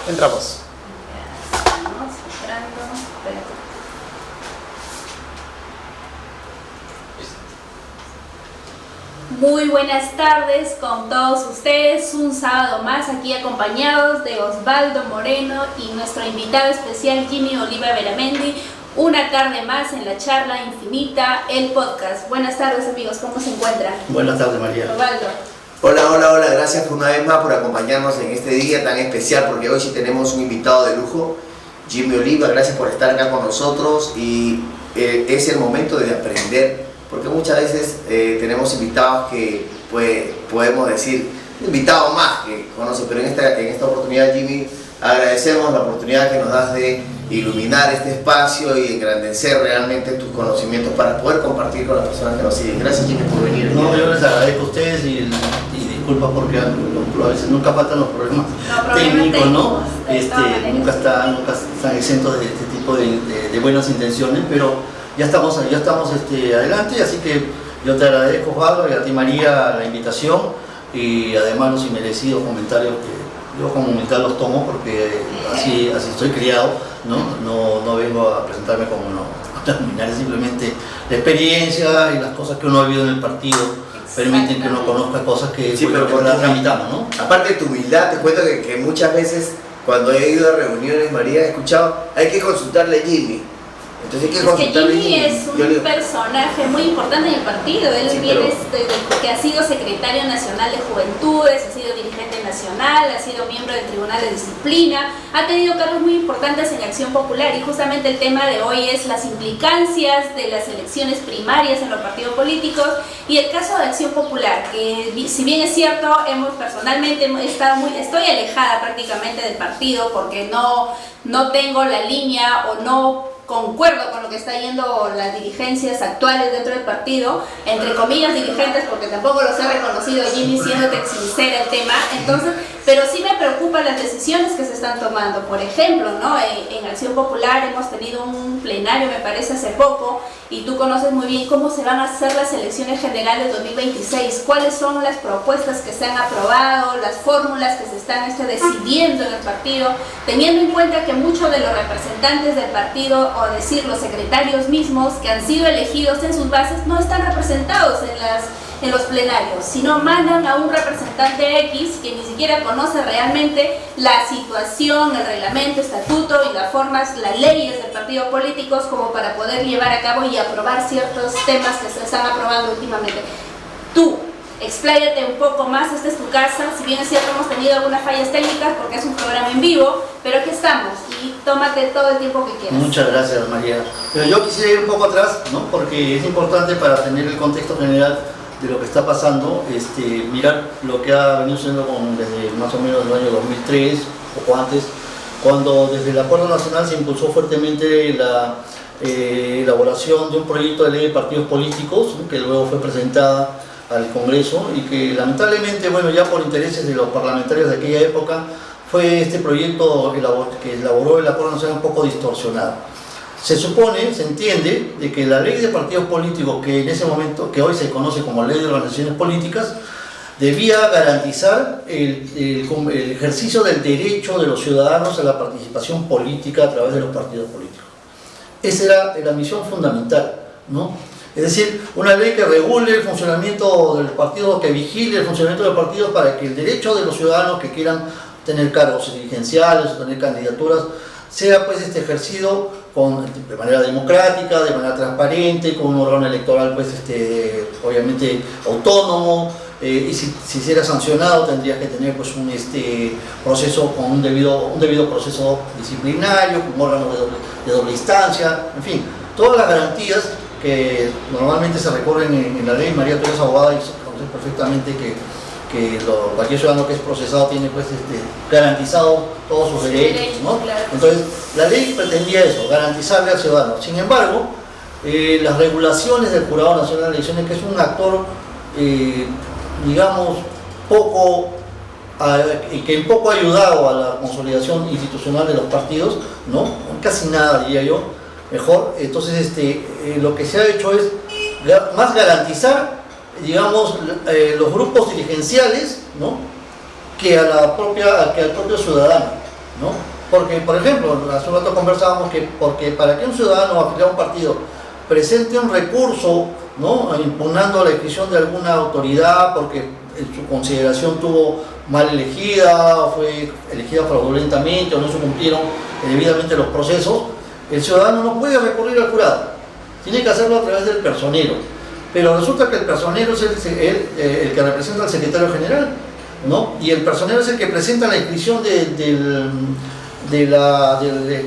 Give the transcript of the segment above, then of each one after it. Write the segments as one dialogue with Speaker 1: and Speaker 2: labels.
Speaker 1: Entramos.
Speaker 2: Muy buenas tardes con todos ustedes, un sábado más aquí acompañados de Osvaldo Moreno y nuestro invitado especial Jimmy Oliva Beramendi. Una tarde más en la charla infinita, el podcast. Buenas tardes amigos, ¿cómo se encuentran?
Speaker 3: Buenas tardes María.
Speaker 2: Osvaldo.
Speaker 4: Hola, gracias una vez más por acompañarnos en este día tan especial, porque hoy sí tenemos un invitado de lujo, Jimmy Oliva. Gracias por estar acá con nosotros y es el momento de aprender, porque muchas veces tenemos invitados que podemos decir, invitados más que conocen, pero en esta oportunidad, Jimmy, agradecemos la oportunidad que nos das de iluminar este espacio y engrandecer realmente tus conocimientos para poder compartir con las personas que nos siguen. Gracias, Jimmy, por venir.
Speaker 3: No, yo les agradezco a ustedes y disculpa porque a veces nunca faltan los problemas técnicos, ¿no? Nunca están exentos de este tipo de buenas intenciones, pero ya estamos adelante, así que yo te agradezco, Osvaldo, y a ti, María, la invitación y además los inmerecidos comentarios que yo como humildad los tomo porque así estoy criado, no vengo a presentarme como terminar, simplemente la experiencia y las cosas que uno ha vivido en el partido permiten que uno conozca cosas que
Speaker 4: sí, pero
Speaker 3: las tramitamos, ¿no?
Speaker 4: Aparte de tu humildad, te cuento que muchas veces cuando he ido a reuniones, María, he escuchado, hay que consultarle a Jimmy. Entonces hay que consultarle a
Speaker 2: Jimmy es un personaje muy importante en el partido. Él viene que ha sido secretario nacional de Juventudes, ha sido dirigente nacional, ha sido miembro del Tribunal de Disciplina, ha tenido cargos muy importantes en Acción Popular, y justamente el tema de hoy es las implicancias de las elecciones primarias en los partidos políticos y el caso de Acción Popular, que si bien es cierto, personalmente estoy alejada prácticamente del partido porque no tengo la línea o no concuerdo con lo que está yendo las dirigencias actuales dentro del partido, entre comillas dirigentes, porque tampoco los he reconocido, Jimmy, siéndote sincera el tema. Entonces, pero sí me preocupan las decisiones que se están tomando. Por ejemplo, en Acción Popular hemos tenido un plenario, me parece, hace poco, y tú conoces muy bien cómo se van a hacer las elecciones generales 2026, cuáles son las propuestas que se han aprobado, las fórmulas que se están decidiendo en el partido, teniendo en cuenta que muchos de los representantes del partido, o decir los secretarios mismos que han sido elegidos en sus bases, no están representados en los plenarios, sino mandan a un representante X que ni siquiera conoce realmente la situación, el reglamento, estatuto y las formas, las leyes del partido políticos como para poder llevar a cabo y aprobar ciertos temas que se están aprobando últimamente. Tú, expláyate un poco más, esta es tu casa, si bien es cierto hemos tenido algunas fallas técnicas porque es un programa en vivo, pero aquí estamos y tómate todo el tiempo que quieras.
Speaker 3: Muchas gracias, María. Pero yo quisiera ir un poco atrás, porque es importante para tener el contexto general de lo que está pasando, mirar lo que ha venido sucediendo desde más o menos el año 2003, poco antes, cuando desde el Acuerdo Nacional se impulsó fuertemente la elaboración de un proyecto de ley de partidos políticos, que luego fue presentada al Congreso y que lamentablemente, ya por intereses de los parlamentarios de aquella época, fue este proyecto que elaboró el Acuerdo Nacional un poco distorsionado. Se entiende, de que la ley de partidos políticos, que en ese momento, que hoy se conoce como ley de organizaciones políticas, debía garantizar el ejercicio del derecho de los ciudadanos a la participación política a través de los partidos políticos. Esa era la misión fundamental, Es decir, una ley que regule el funcionamiento del partido, que vigile el funcionamiento del partido para que el derecho de los ciudadanos que quieran tener cargos dirigenciales o tener candidaturas sea ejercido de manera democrática, de manera transparente, con un órgano electoral obviamente autónomo, y si será sancionado tendrías que tener un proceso con un debido proceso disciplinario, con un órgano de doble instancia, en fin, todas las garantías que normalmente se recorren en la ley. María, tú eres abogada y conoces perfectamente que cualquier ciudadano que es procesado tiene garantizado todos sus derechos,
Speaker 2: Claro.
Speaker 3: Entonces, la ley pretendía eso, garantizarle al ciudadano. Sin embargo, las regulaciones del Jurado Nacional de Elecciones, que es un actor, que poco ha ayudado a la consolidación institucional de los partidos, casi nada, diría yo, mejor. Entonces, lo que se ha hecho es más garantizar, digamos, los grupos dirigenciales, ¿no? que al propio ciudadano, ¿no? Porque, por ejemplo, hace un rato conversábamos que porque para que un ciudadano afiliado a un partido presente un recurso, ¿no? impugnando la elección de alguna autoridad porque en su consideración tuvo mal elegida, o fue elegida fraudulentamente o no se cumplieron debidamente los procesos, el ciudadano no puede recurrir al jurado, tiene que hacerlo a través del personero. Pero resulta que el personero es el que representa al secretario general, ¿no? Y el personero es el que presenta la inscripción del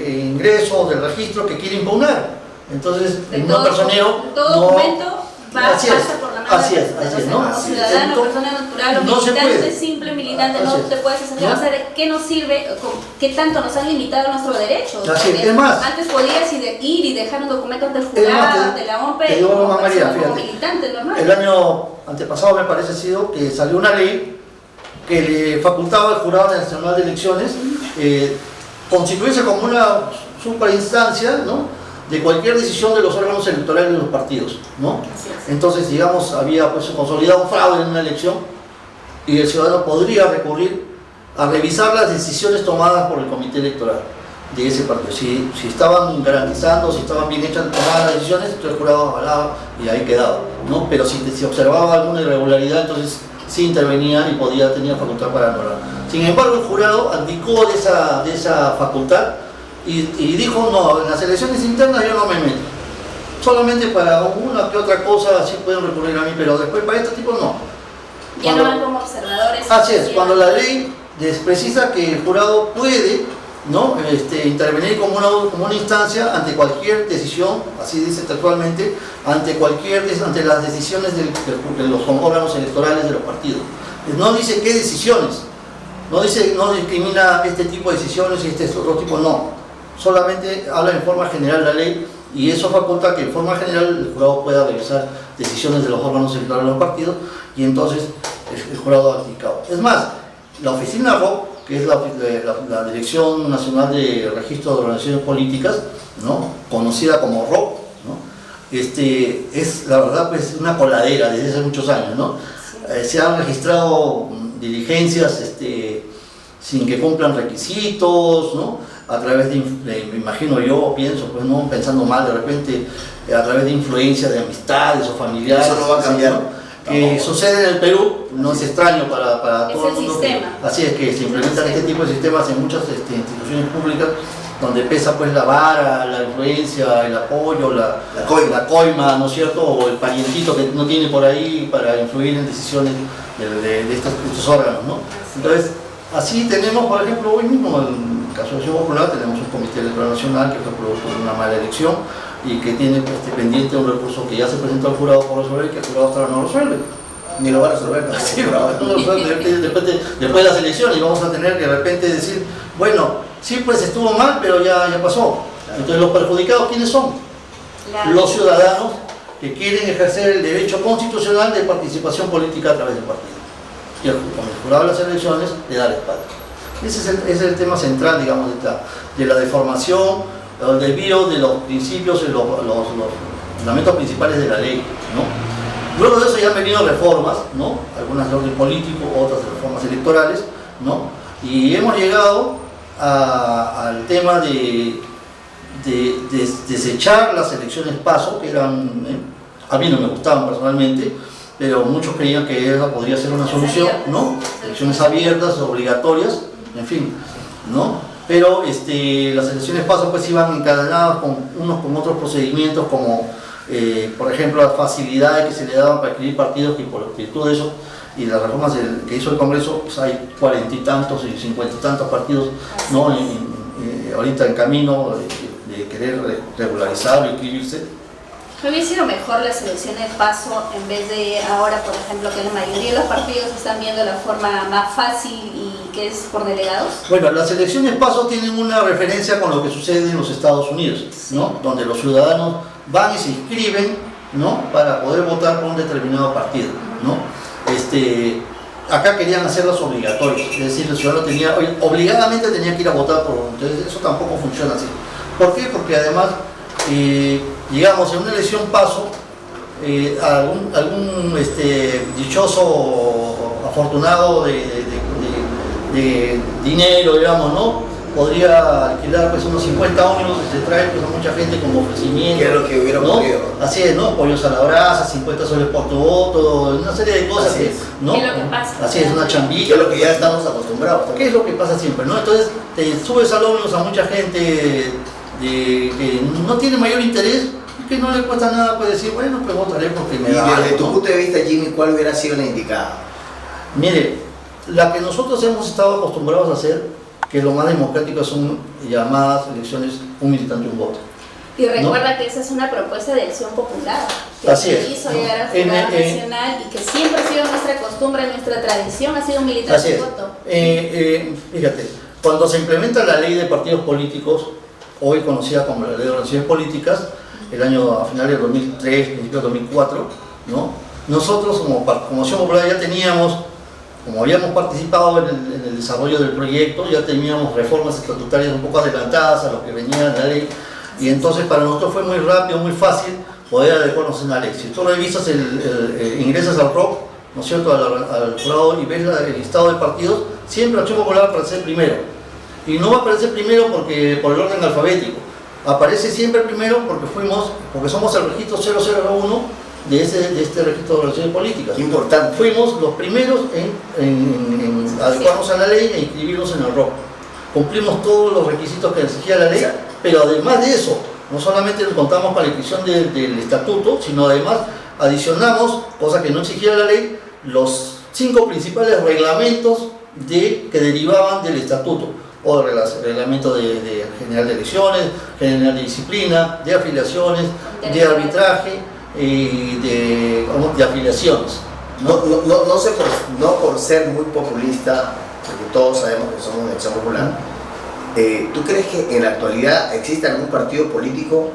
Speaker 3: ingreso, del registro que quiere impugnar. Entonces, el no personero
Speaker 2: todo documento pasa por la mano
Speaker 3: así
Speaker 2: del
Speaker 3: es, ¿no?
Speaker 2: como ciudadano, persona natural o
Speaker 3: no
Speaker 2: militante, simple militante, no te puedes acercar.
Speaker 3: ¿No?
Speaker 2: O sea, ¿de qué nos sirve? ¿Qué tanto nos han limitado nuestros derechos?
Speaker 3: Así es más,
Speaker 2: antes podías ir y dejar un documento ante el
Speaker 3: Es más,
Speaker 2: jurado, ante la OMP,
Speaker 3: te digo algo más, María,
Speaker 2: como
Speaker 3: fíjate.
Speaker 2: militante normal.
Speaker 3: El año antepasado me parece ha sido que salió una ley que le facultaba al Jurado Nacional de Elecciones constituirse como una superinstancia, ¿no? de cualquier decisión de los órganos electorales de los partidos, ¿no? Entonces, digamos, había pues consolidado un fraude en una elección y el ciudadano podría recurrir a revisar las decisiones tomadas por el comité electoral de ese partido. Si estaban garantizando, si estaban bien hechas tomadas las decisiones, entonces el jurado avalaba y ahí quedaba, ¿no? Pero si observaba alguna irregularidad, entonces sí intervenía y tenía facultad para anular. Sin embargo, el jurado abdicó de esa facultad y dijo, no, en las elecciones internas yo no me meto. Solamente para una que otra cosa sí pueden recurrir a mí, pero después para este tipo no.
Speaker 2: Ya no van como observadores.
Speaker 3: Así es, cuando la ley precisa que el jurado puede, ¿no? intervenir como una instancia ante cualquier decisión, así dice textualmente, ante las decisiones de los órganos electorales de los partidos. No dice qué decisiones, no discrimina este tipo de decisiones y este otro tipo, no. Solamente habla en forma general la ley y eso faculta que en forma general el jurado pueda revisar decisiones de los órganos electorales de los partidos y entonces el jurado ha abdicado. Es más, la oficina ROC, que es la Dirección Nacional de Registro de Organizaciones Políticas, ¿no? conocida como ROC, ¿no? es la verdad pues una coladera desde hace muchos años, ¿no? Se han registrado diligencias sin que cumplan requisitos, ¿no? A través me imagino yo, pienso, pues no pensando mal de repente, a través de influencia de amistades o familiares.
Speaker 4: Eso no va a cambiar.
Speaker 3: ¿no? Que sucede en el Perú, no es extraño para todo el mundo.
Speaker 2: Sistema.
Speaker 3: Así es que se implementan este tipo de sistemas en muchas instituciones públicas, donde pesa pues la vara, la influencia, el apoyo, la coima, ¿no es cierto? O el parientito que no tiene por ahí para influir en decisiones de estos órganos, ¿no? Entonces, así tenemos, por ejemplo, hoy mismo, en el caso de Acción Popular, tenemos un comité electoral nacional que fue producto de una mala elección y que tiene pendiente un recurso que ya se presentó al jurado por resolver y que el jurado hasta ahora no resuelve.
Speaker 4: Ni lo va a resolver.
Speaker 3: Sí, después de las elecciones vamos a tener que de repente decir, bueno, sí pues estuvo mal, pero ya pasó. Entonces los perjudicados, ¿quiénes son? Los ciudadanos que quieren ejercer el derecho constitucional de participación política a través del partido. Y el jurado de las elecciones le da la espalda. Ese es el tema central, digamos, de la deformación, el desvío de los principios y los fundamentos principales de la ley, ¿no? Luego de eso ya han venido reformas, ¿no? Algunas de orden político, otras de reformas electorales, ¿no? Y hemos llegado al tema de desechar las elecciones PASO, que eran, a mí no me gustaban personalmente, pero muchos creían que esa podría ser una solución, ¿no? Elecciones abiertas, obligatorias, en fin, ¿no? Pero las elecciones PASO pues iban encadenadas unos con otros procedimientos como por ejemplo las facilidades que se le daban para escribir partidos, que por virtud de eso y las reformas que hizo el Congreso pues hay 40 y tantos y 50 y tantos partidos, ¿no? Ahorita en camino de querer regularizar o inscribirse.
Speaker 2: ¿Hubiera sido mejor las elecciones PASO en vez de ahora, por ejemplo, que la mayoría de los partidos están viendo la forma más fácil y que es por delegados?
Speaker 3: Bueno, las elecciones PASO tienen una referencia con lo que sucede en los Estados Unidos, ¿no? Donde los ciudadanos van y se inscriben, ¿no? Para poder votar por un determinado partido, ¿no? Acá querían hacerlas obligatorias, es decir, el ciudadano obligadamente tenía que ir a votar por uno, entonces eso tampoco funciona así. ¿Por qué? Porque además, digamos, en una elección PASO, algún dichoso afortunado de dinero, digamos, ¿no? Podría alquilar pues unos 50 ómnibus y se trae pues, a mucha gente como ofrecimiento.
Speaker 4: Que es lo que hubiera
Speaker 3: ¿no?
Speaker 4: ocurrido.
Speaker 3: Así es, ¿no? Pollos a la brasa, 50 soles por tu voto, una serie de cosas
Speaker 4: Así
Speaker 3: que,
Speaker 4: es.
Speaker 3: ¿no?
Speaker 2: ¿Qué es lo que pasa?
Speaker 3: Así es, una chambilla.
Speaker 4: Que es lo que ya estamos acostumbrados.
Speaker 3: ¿Qué es lo que pasa siempre, no? Entonces te subes al ómnibus a mucha gente que no tiene mayor interés y que no le cuesta nada pues decir, bueno, pues votaré porque me
Speaker 4: Y
Speaker 3: da
Speaker 4: desde
Speaker 3: algo,
Speaker 4: tu
Speaker 3: ¿no?
Speaker 4: punto de vista, Jimmy, ¿cuál hubiera sido la indicada?
Speaker 3: Mire, la que nosotros hemos estado acostumbrados a hacer, que lo más democrático son llamadas elecciones un militante un voto.
Speaker 2: Y recuerda que esa es una propuesta de acción popular que
Speaker 3: Así
Speaker 2: se
Speaker 3: es,
Speaker 2: hizo
Speaker 3: ¿no?
Speaker 2: llegar al Jurado Nacional y que siempre ha sido nuestra costumbre, nuestra tradición, ha sido un
Speaker 3: Así
Speaker 2: militante
Speaker 3: es.
Speaker 2: un voto.
Speaker 3: Fíjate, cuando se implementa la ley de partidos políticos, hoy conocida como la ley de organizaciones políticas, el año a finales del 2003, principios del 2004, ¿no? Nosotros como Acción Popular ya teníamos, como habíamos participado en el desarrollo del proyecto, ya teníamos reformas estatutarias un poco adelantadas a lo que venía en la ley, y entonces para nosotros fue muy rápido, muy fácil poder adecuarnos en la ley. Si tú revisas, ingresas al ROC, ¿no es cierto?, al jurado y ves el listado de partidos, siempre Acción Popular aparece primero. Y no va a aparecer primero por el orden alfabético, aparece siempre primero porque somos el registro 0001 de este registro de relaciones políticas.
Speaker 4: Qué importante.
Speaker 3: Fuimos los primeros en adecuarnos a la ley e inscribirnos en el ROC. Cumplimos todos los requisitos que exigía la ley, pero además de eso, no solamente contamos con la inscripción del estatuto, sino además adicionamos, cosa que no exigía la ley, los 5 principales reglamentos que derivaban del estatuto, o del reglamento general de elecciones, general de disciplina, de afiliaciones, de arbitraje y de afiliaciones.
Speaker 4: No por ser muy populista, porque todos sabemos que somos de Acción Popular, ¿tú crees que en la actualidad existe algún partido político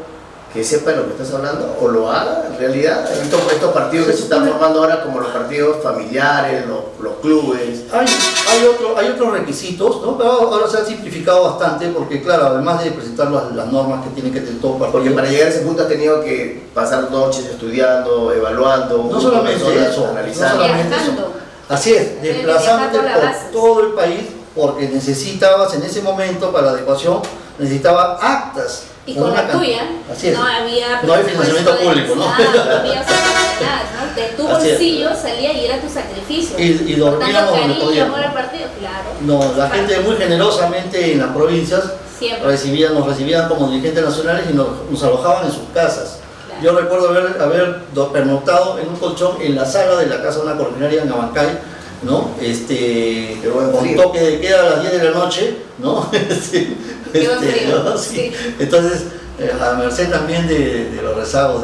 Speaker 4: que sepa de lo que estás hablando o lo haga en realidad? Estos partidos que se están formando ahora como los partidos familiares, los clubes.
Speaker 3: Hay otros requisitos, ¿no? Pero ahora se ha simplificado bastante porque, claro, además de presentar las normas que tienen que tener todo partido.
Speaker 4: Porque para llegar a ese punto has tenido que pasar noches estudiando, evaluando,
Speaker 3: no solamente eso,
Speaker 4: analizando.
Speaker 3: no solamente eso. Así es, desplazándote por todo el país porque necesitabas en ese momento para la adecuación, necesitaba actas.
Speaker 2: Y con la tuya no
Speaker 3: hay financiamiento público, ¿no?
Speaker 2: No había oportunidades, ¿no? De tu bolsillo salía y era tu sacrificio.
Speaker 3: Y dormíamos donde podíamos.
Speaker 2: Amor al partido, claro.
Speaker 3: No, la gente muy generosamente en las provincias nos recibían como dirigentes nacionales y nos alojaban en sus casas. Claro. Yo recuerdo haber pernoctado en un colchón en la sala de la casa de una coordinaria en Abancay, ¿no? Con toque de queda a las 10 de la noche, ¿no? ¿no? Sí. Entonces, a merced también de los rezagos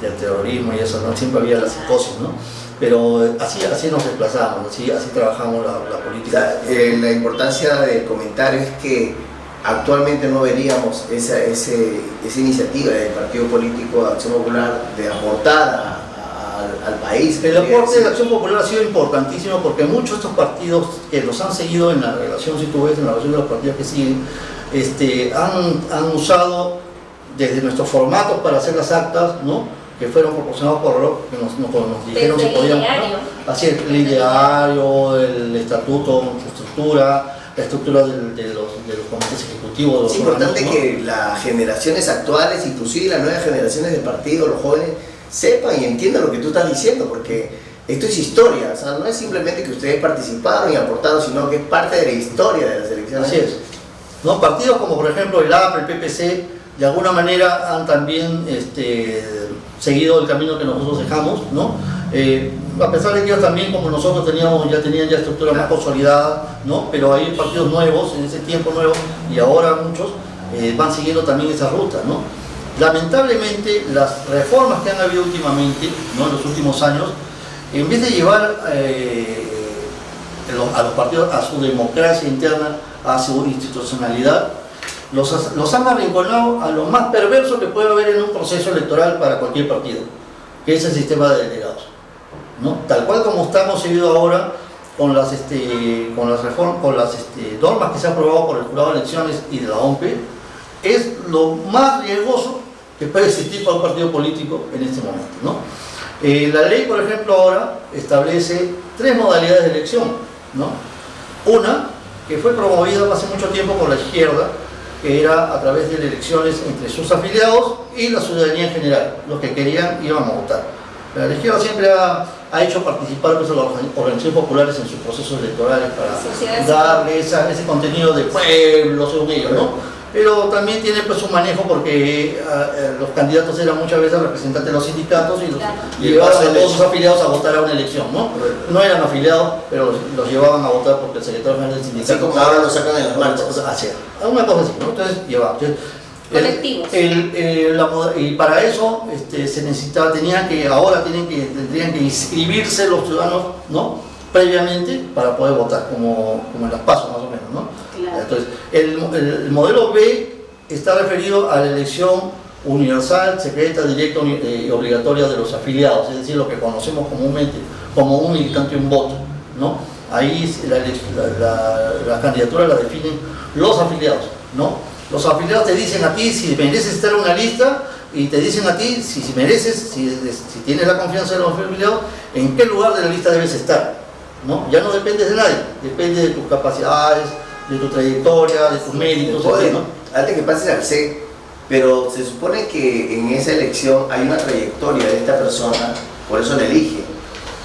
Speaker 3: del terrorismo y eso, ¿no? Siempre había la psicosis, ¿no? Pero así nos desplazamos, así trabajamos la política.
Speaker 4: O sea, la importancia del comentario es que actualmente no veríamos esa iniciativa del partido político de Acción Popular de aportar al país.
Speaker 3: El aporte de la Acción Popular ha sido importantísimo porque muchos de estos partidos que los han seguido en la relación, si tú ves, en la relación de los partidos que siguen, han usado desde nuestros formatos para hacer las actas, ¿no? Que fueron proporcionados por ROC, que nos dijeron si podíamos. ¿No? Así es, el ideario, el estatuto, su estructura, la estructura de los comités ejecutivos.
Speaker 4: Es importante, ¿no?, que las generaciones actuales, inclusive las nuevas generaciones de partidos, los jóvenes, sepan y entiendan lo que tú estás diciendo, porque esto es historia, o sea, no es simplemente que ustedes participaron y aportaron, sino que es parte de la historia de las elecciones.
Speaker 3: Así es. ¿No? Partidos como por ejemplo el APRE, el PPC, de alguna manera han también seguido el camino que nosotros dejamos, ¿no? A pesar de que ellos también, como nosotros ya tenían estructura más consolidada, ¿no? Pero hay partidos nuevos, en ese tiempo nuevo, y ahora muchos van siguiendo también esa ruta, ¿no? Lamentablemente, las reformas que han habido últimamente, ¿no?, en los últimos años, en vez de llevar a los partidos a su democracia interna, a su institucionalidad, los han arrinconado a lo más perverso que puede haber en un proceso electoral para cualquier partido, que es el sistema de delegados, ¿no? Tal cual como está concebido ahora, con las normas que se han aprobado por el Jurado de Elecciones y de la OMPE, es lo más riesgoso que puede existir para un partido político en este momento, ¿no? La ley, por ejemplo, ahora establece 3 modalidades de elección, ¿no? Una, que fue promovida hace mucho tiempo por la izquierda, que era a través de elecciones entre sus afiliados y la ciudadanía en general. Los que querían iban a votar. La izquierda siempre ha hecho participar pues, a las organizaciones populares en sus procesos electorales para darle ese contenido de pueblo, según ellos, ¿no? Pero también tiene pues un manejo porque los candidatos eran muchas veces representantes de los sindicatos y llevaban a todos sus afiliados a votar a una elección, ¿no? No eran afiliados, pero los llevaban a votar porque el secretario general del sindicato...
Speaker 4: Así como ahora lo sacan en las marchas.
Speaker 3: Una cosa así, ¿no? Entonces llevaban.
Speaker 2: Colectivos.
Speaker 3: Y para eso se necesitaba, tendrían que inscribirse los ciudadanos, ¿no? Previamente para poder votar, como en las PASO más o menos, ¿no?
Speaker 2: Claro.
Speaker 3: Entonces, el modelo B está referido a la elección universal, secreta, directa y obligatoria de los afiliados, es decir, lo que conocemos comúnmente como un militante y un voto, ¿no? Ahí la candidatura la definen los afiliados, ¿no? Los afiliados te dicen a ti si mereces estar en una lista y te dicen a ti si mereces, si tienes la confianza de los afiliados, en qué lugar de la lista debes estar, ¿no? Ya no dependes de nadie, depende de tus capacidades, de tu trayectoria, de tus méritos, ¿no?
Speaker 4: Antes que pases al C, pero se supone que en esa elección hay una trayectoria de esta persona, por eso la elige.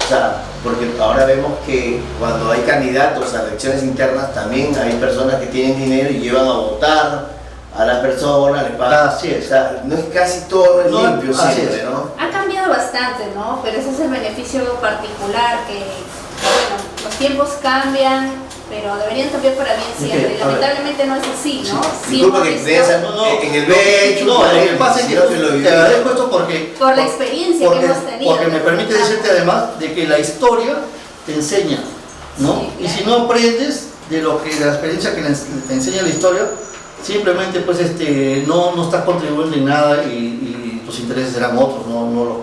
Speaker 4: O sea, porque ahora vemos que cuando hay candidatos a elecciones internas también hay personas que tienen dinero y llevan a votar a las personas, les pagan.
Speaker 3: Así es.
Speaker 4: O sea, no es casi todo limpio siempre, ¿no?
Speaker 2: Ha cambiado bastante, ¿no? Pero ese es el beneficio particular que bueno, los tiempos cambian, pero deberían cambiar para bien siempre. Lamentablemente no es así, ¿no? Sí.
Speaker 4: Disculpa que en el B he hecho
Speaker 3: no, lo que pasa es que te agradezco esto
Speaker 2: por la experiencia que hemos tenido.
Speaker 3: Porque me permite decirte además de que la historia te enseña, ¿no?
Speaker 2: Sí, claro.
Speaker 3: Y si no aprendes de la experiencia que te enseña la historia, simplemente pues no estás contribuyendo en nada y tus intereses serán otros, no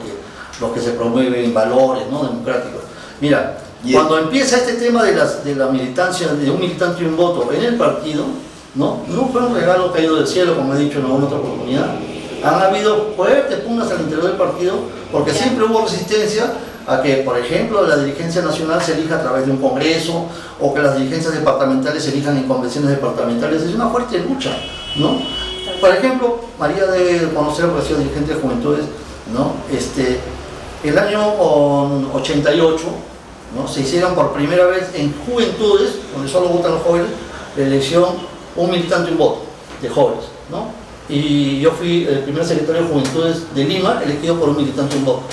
Speaker 3: los que se promueven valores, ¿no? Democráticos. Mira, cuando empieza este tema de la militancia, de un militante y un voto en el partido, no fue un regalo caído del cielo, como he dicho en alguna otra oportunidad. Han habido fuertes pugnas al interior del partido, porque siempre hubo resistencia a que, por ejemplo, la dirigencia nacional se elija a través de un congreso, o que las dirigencias departamentales se elijan en convenciones departamentales. Es una fuerte lucha, ¿no? Por ejemplo, María debe conocer, porque ha sido dirigente de Juventudes, ¿no? El año 88, ¿no? Se hicieron por primera vez en Juventudes, donde solo votan los jóvenes, la elección un militante y un voto de jóvenes, ¿no? Y yo fui el primer secretario de Juventudes de Lima, elegido por un militante y un voto.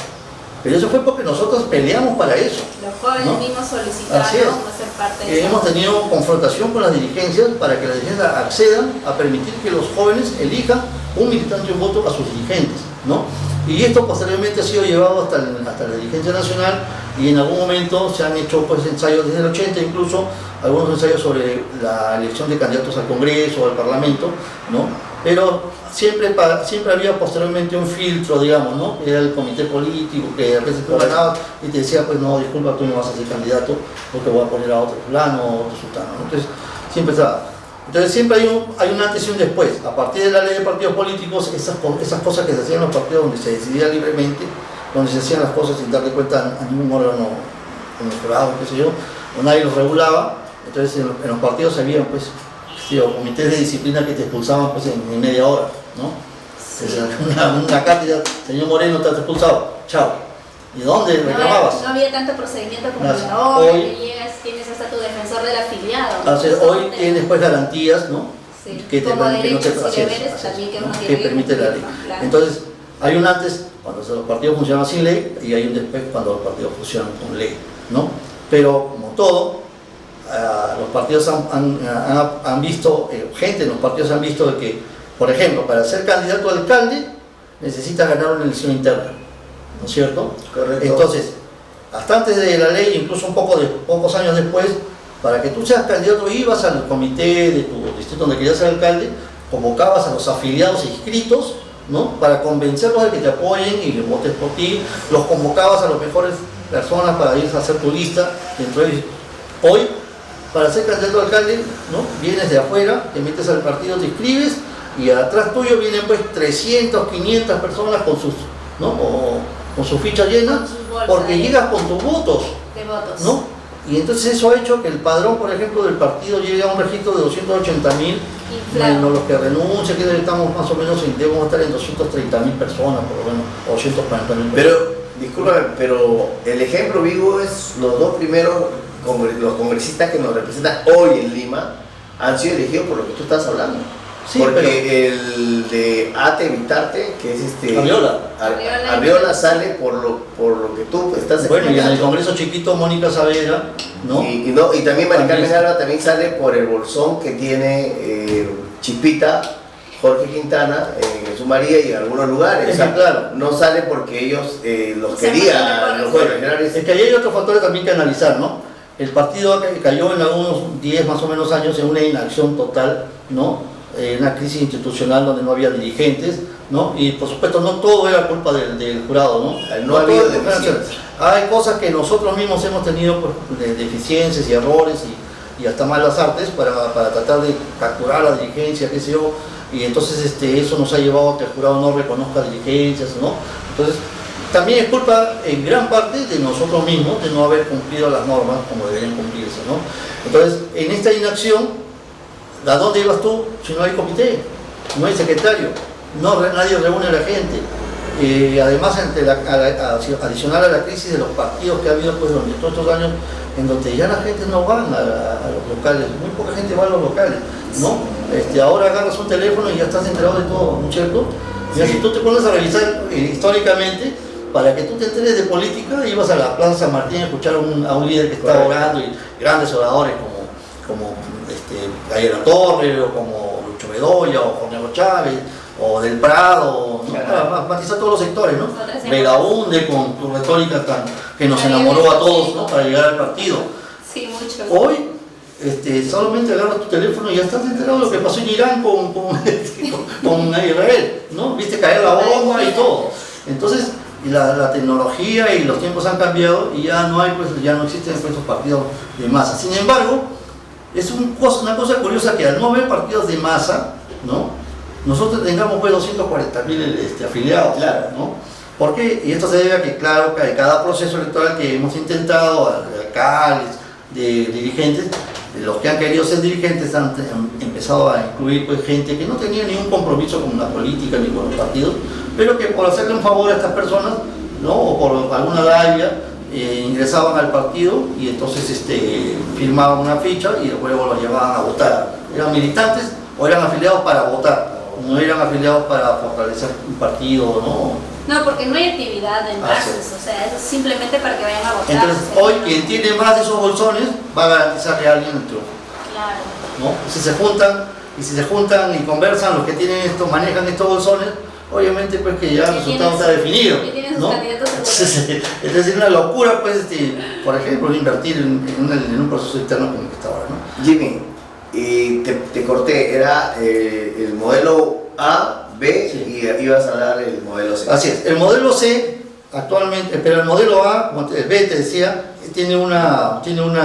Speaker 3: Pero eso fue porque nosotros peleamos para eso.
Speaker 2: Los jóvenes, ¿no?, mismos solicitaron ser parte de eso.
Speaker 3: Hemos tenido confrontación con las dirigencias para que las dirigencias accedan a permitir que los jóvenes elijan un militante y un voto a sus dirigentes, ¿no? Y esto posteriormente ha sido llevado hasta la dirigencia nacional, y en algún momento se han hecho pues, ensayos desde el 80, incluso algunos ensayos sobre la elección de candidatos al Congreso o al Parlamento, ¿no? Pero siempre había posteriormente un filtro, digamos, ¿no? Era el comité político que a veces tú ganabas y te decía, pues no, disculpa, tú no vas a ser candidato porque voy a poner a otro fulano o otro sultano, ¿no? Entonces siempre hay un antes y un después. A partir de la ley de partidos políticos, esas cosas que se hacían en los partidos donde se decidía libremente, donde se hacían las cosas sin darle cuenta a ningún órgano, como el jurado, qué sé yo, o nadie los regulaba. Entonces en los partidos había pues, comités de disciplina que te expulsaban pues, en media hora, ¿no?
Speaker 2: Sí.
Speaker 3: Una cátedra, señor Moreno, te has expulsado, chao. ¿Y dónde reclamabas?
Speaker 2: No había tanto procedimiento como
Speaker 3: Hoy
Speaker 2: que llegas, tienes hasta tu defensor del afiliado.
Speaker 3: Hoy tienes pues garantías, ¿no?
Speaker 2: Sí.
Speaker 3: Que te
Speaker 2: como derechos y deberes
Speaker 3: así es,
Speaker 2: también que uno
Speaker 3: que
Speaker 2: tiene
Speaker 3: permite la ley.
Speaker 2: Claro.
Speaker 3: Entonces, hay un antes cuando los partidos funcionan sin ley y hay un después cuando los partidos funcionan con ley, ¿no? Pero como todo, los partidos han visto, gente en los partidos han visto de que, por ejemplo, para ser candidato a alcalde necesitas ganar una elección interna, ¿no es cierto?
Speaker 4: Correcto.
Speaker 3: Entonces, hasta antes de la ley, incluso pocos años después, para que tú seas candidato ibas al comité de tu distrito donde querías ser alcalde, convocabas a los afiliados inscritos, ¿no? Para convencerlos de que te apoyen y que votes por ti, los convocabas a las mejores personas para ir a hacer tu lista. Dentro de hoy, para ser candidato a alcalde, ¿no? Vienes de afuera, te metes al partido, te inscribes y atrás tuyo vienen pues 300, 500 personas con sus, ¿no? O con su ficha llena,
Speaker 2: Con sus bolsas,
Speaker 3: porque llegas con tus votos,
Speaker 2: de votos.
Speaker 3: ¿no? Y entonces eso ha hecho que el padrón, por ejemplo, del partido llegue a un registro de 280.000,
Speaker 2: Inflado.
Speaker 3: menos los que renuncian, que estamos más o menos, debemos estar en 230.000 personas, por lo menos, o 240.000 personas.
Speaker 4: Pero, discúlpame, pero el ejemplo vivo es los dos primeros los congresistas que nos representan hoy en Lima han sido elegidos por lo que tú estás hablando.
Speaker 3: Sí,
Speaker 4: porque el de Ate Vitarte, que es
Speaker 3: Arriola.
Speaker 4: Arriola sale por lo que tú estás
Speaker 3: Bueno, y en el
Speaker 4: explicando.
Speaker 3: Congreso chiquito, Mónica Saavedra, ¿no?
Speaker 4: Y también Mari Carmen
Speaker 3: También.
Speaker 4: Alba también sale por el bolsón que tiene Chispita, Jorge Quintana, en Jesús María y en algunos lugares.
Speaker 3: Es
Speaker 4: O sea,
Speaker 3: que claro.
Speaker 4: no sale porque ellos los
Speaker 2: Se
Speaker 4: querían,
Speaker 2: mantienen
Speaker 4: los
Speaker 2: por eso.
Speaker 4: generales.
Speaker 3: Es que ahí hay otros factores también que analizar, ¿no? El partido cayó en algunos 10 más o menos años en una inacción total, ¿no? Una crisis institucional donde no había dirigentes, ¿no? Y por supuesto no todo era culpa del jurado, ¿no?
Speaker 4: No ha habido
Speaker 3: todo es culpa
Speaker 4: deficiencias.
Speaker 3: Hay cosas que nosotros mismos hemos tenido pues, de deficiencias y errores y hasta malas artes para tratar de capturar la dirigencia, qué sé yo, y entonces eso nos ha llevado a que el jurado no reconozca dirigencias, ¿no? Entonces, también es culpa en gran parte de nosotros mismos de no haber cumplido las normas como deberían cumplirse, ¿no? Entonces, en esta inacción, ¿a dónde ibas tú si no hay comité? No hay secretario, nadie reúne a la gente. Además, adicional a la crisis de los partidos que ha habido pues, durante todos estos años, en donde ya la gente no va a los locales, muy poca gente va a los locales, ¿no? Ahora agarras un teléfono y ya estás enterado de todo, ¿no es cierto? Y
Speaker 4: Sí.
Speaker 3: si tú te pones a revisar históricamente, para que tú te enteres de política, ibas a la Plaza San Martín a escuchar a un líder que estaba orando y grandes oradores como Gallera Torre, o como Lucho Bedoya, o Cornelio Chávez, o Del Prado, ¿no? Para matizar todos los sectores, ¿no? Belaunde con tu retórica que nos enamoró a todos, ¿no? Para llegar al partido.
Speaker 2: Sí, mucho.
Speaker 3: Hoy solamente agarras tu teléfono y ya estás enterado de lo que pasó en Irán con Israel, ¿no? Viste caer la bomba y todo. Entonces, la tecnología y los tiempos han cambiado y ya no existen esos partidos de masa. Sin embargo, es una cosa curiosa que al no haber partidos de masa, ¿no? Nosotros tengamos pues 240.000 afiliados,
Speaker 4: Claro.
Speaker 3: ¿no? ¿Por qué? Y esto se debe a que, claro, que cada proceso electoral que hemos intentado, de alcaldes, de dirigentes, los que han querido ser dirigentes han empezado a incluir pues, gente que no tenía ningún compromiso con la política ni con los partidos, pero que por hacerle un favor a estas personas, ¿no? O por alguna labia, ingresaban al partido y entonces firmaban una ficha y luego los llevaban a votar. Eran militantes o eran afiliados para votar, no eran afiliados para fortalecer un partido, ¿no?
Speaker 2: No, porque no hay actividad en
Speaker 3: Ah,
Speaker 2: bases,
Speaker 3: sí.
Speaker 2: o sea, es simplemente para que vayan a votar.
Speaker 3: Entonces,
Speaker 2: o sea,
Speaker 3: hoy
Speaker 2: no-
Speaker 3: quien tiene más de esos bolsones va a garantizarle a alguien el triunfo,
Speaker 2: Claro.
Speaker 3: ¿no? Si se juntan y conversan, los que tienen manejan estos bolsones, obviamente pues que ya el
Speaker 2: Que
Speaker 3: resultado
Speaker 2: tienen
Speaker 3: está
Speaker 2: su-
Speaker 3: definido,
Speaker 2: que tienen sus
Speaker 3: ¿no?
Speaker 2: candidatos seguros.
Speaker 3: Es decir, una locura pues, por ejemplo, invertir en un proceso interno como el que está ahora, ¿no?
Speaker 4: Jimmy, te corté, era el modelo A, B
Speaker 3: Sí.
Speaker 4: y ibas a dar el modelo C.
Speaker 3: Así es, el modelo C actualmente, pero el modelo A, como el B te decía, tiene una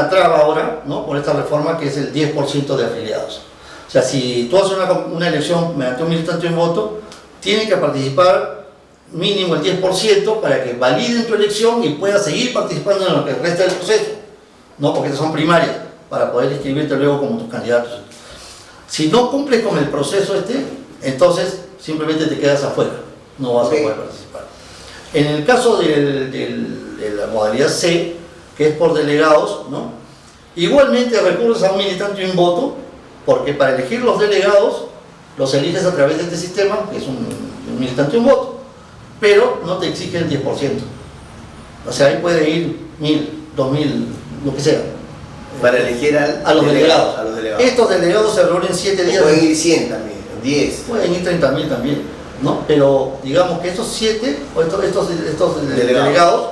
Speaker 3: traba ahora, ¿no? Por esta reforma que es el 10% de afiliados. O sea, si tú haces una elección mediante un militante en voto, tienen que participar mínimo el 10% para que validen tu elección y puedas seguir participando en lo que resta del proceso, ¿no? Porque estas son primarias, para poder inscribirte luego como tus candidatos. Si no cumples con el proceso entonces simplemente te quedas afuera, no vas a poder participar. En el caso de la modalidad C, que es por delegados, ¿no? Igualmente recurres a un militante y un voto, porque para elegir los delegados los eliges a través de este sistema, que es un militante y un voto, pero no te exige el 10%. O sea, ahí puede ir 1.000, 2.000, lo que sea.
Speaker 4: Para elegir
Speaker 3: A los delegados.
Speaker 4: A los delegados.
Speaker 3: Estos delegados se reúnen 7
Speaker 4: O
Speaker 3: días.
Speaker 4: pueden ir 100 también, 10.
Speaker 3: Pueden ir 30.000 también, ¿no? Pero digamos que estos 7, o estos delegados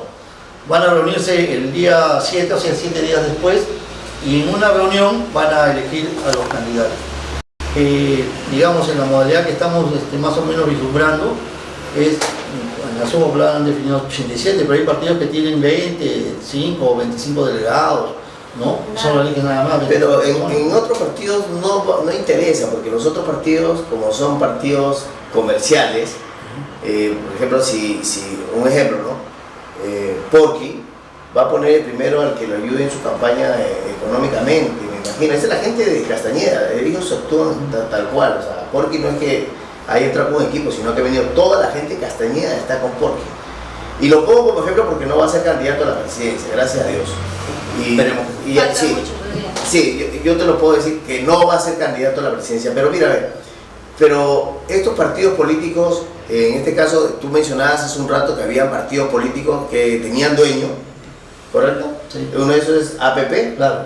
Speaker 3: van a reunirse el día 7, o sea, 7 días después, y en una reunión van a elegir a los candidatos. Digamos, en la modalidad que estamos más o menos vislumbrando, en la Suboplana han definido 87, pero hay partidos que tienen 25 o 25 delegados, ¿no? Solo eligen nada más.
Speaker 4: Pero en otros partidos no interesa, porque los otros partidos, como son partidos comerciales, por ejemplo, si un ejemplo, ¿no? Porky va a poner primero al que lo ayude en su campaña económicamente, me imagino. Esa es la gente de Castañeda, ellos actúan tal cual. O sea, Porky no es que haya entrado con un equipo, sino que ha venido toda la gente de Castañeda está con Porky. Y lo pongo como ejemplo porque no va a ser candidato a la presidencia, gracias a Dios.
Speaker 2: Falta
Speaker 4: Sí,
Speaker 2: mucho todavía.
Speaker 4: sí, yo te lo puedo decir que no va a ser candidato a la presidencia, pero mira, a ver, pero estos partidos políticos, en este caso tú mencionabas hace un rato que había partidos políticos que tenían dueño, ¿correcto?
Speaker 3: Sí.
Speaker 4: Uno de esos es APP,
Speaker 3: Claro.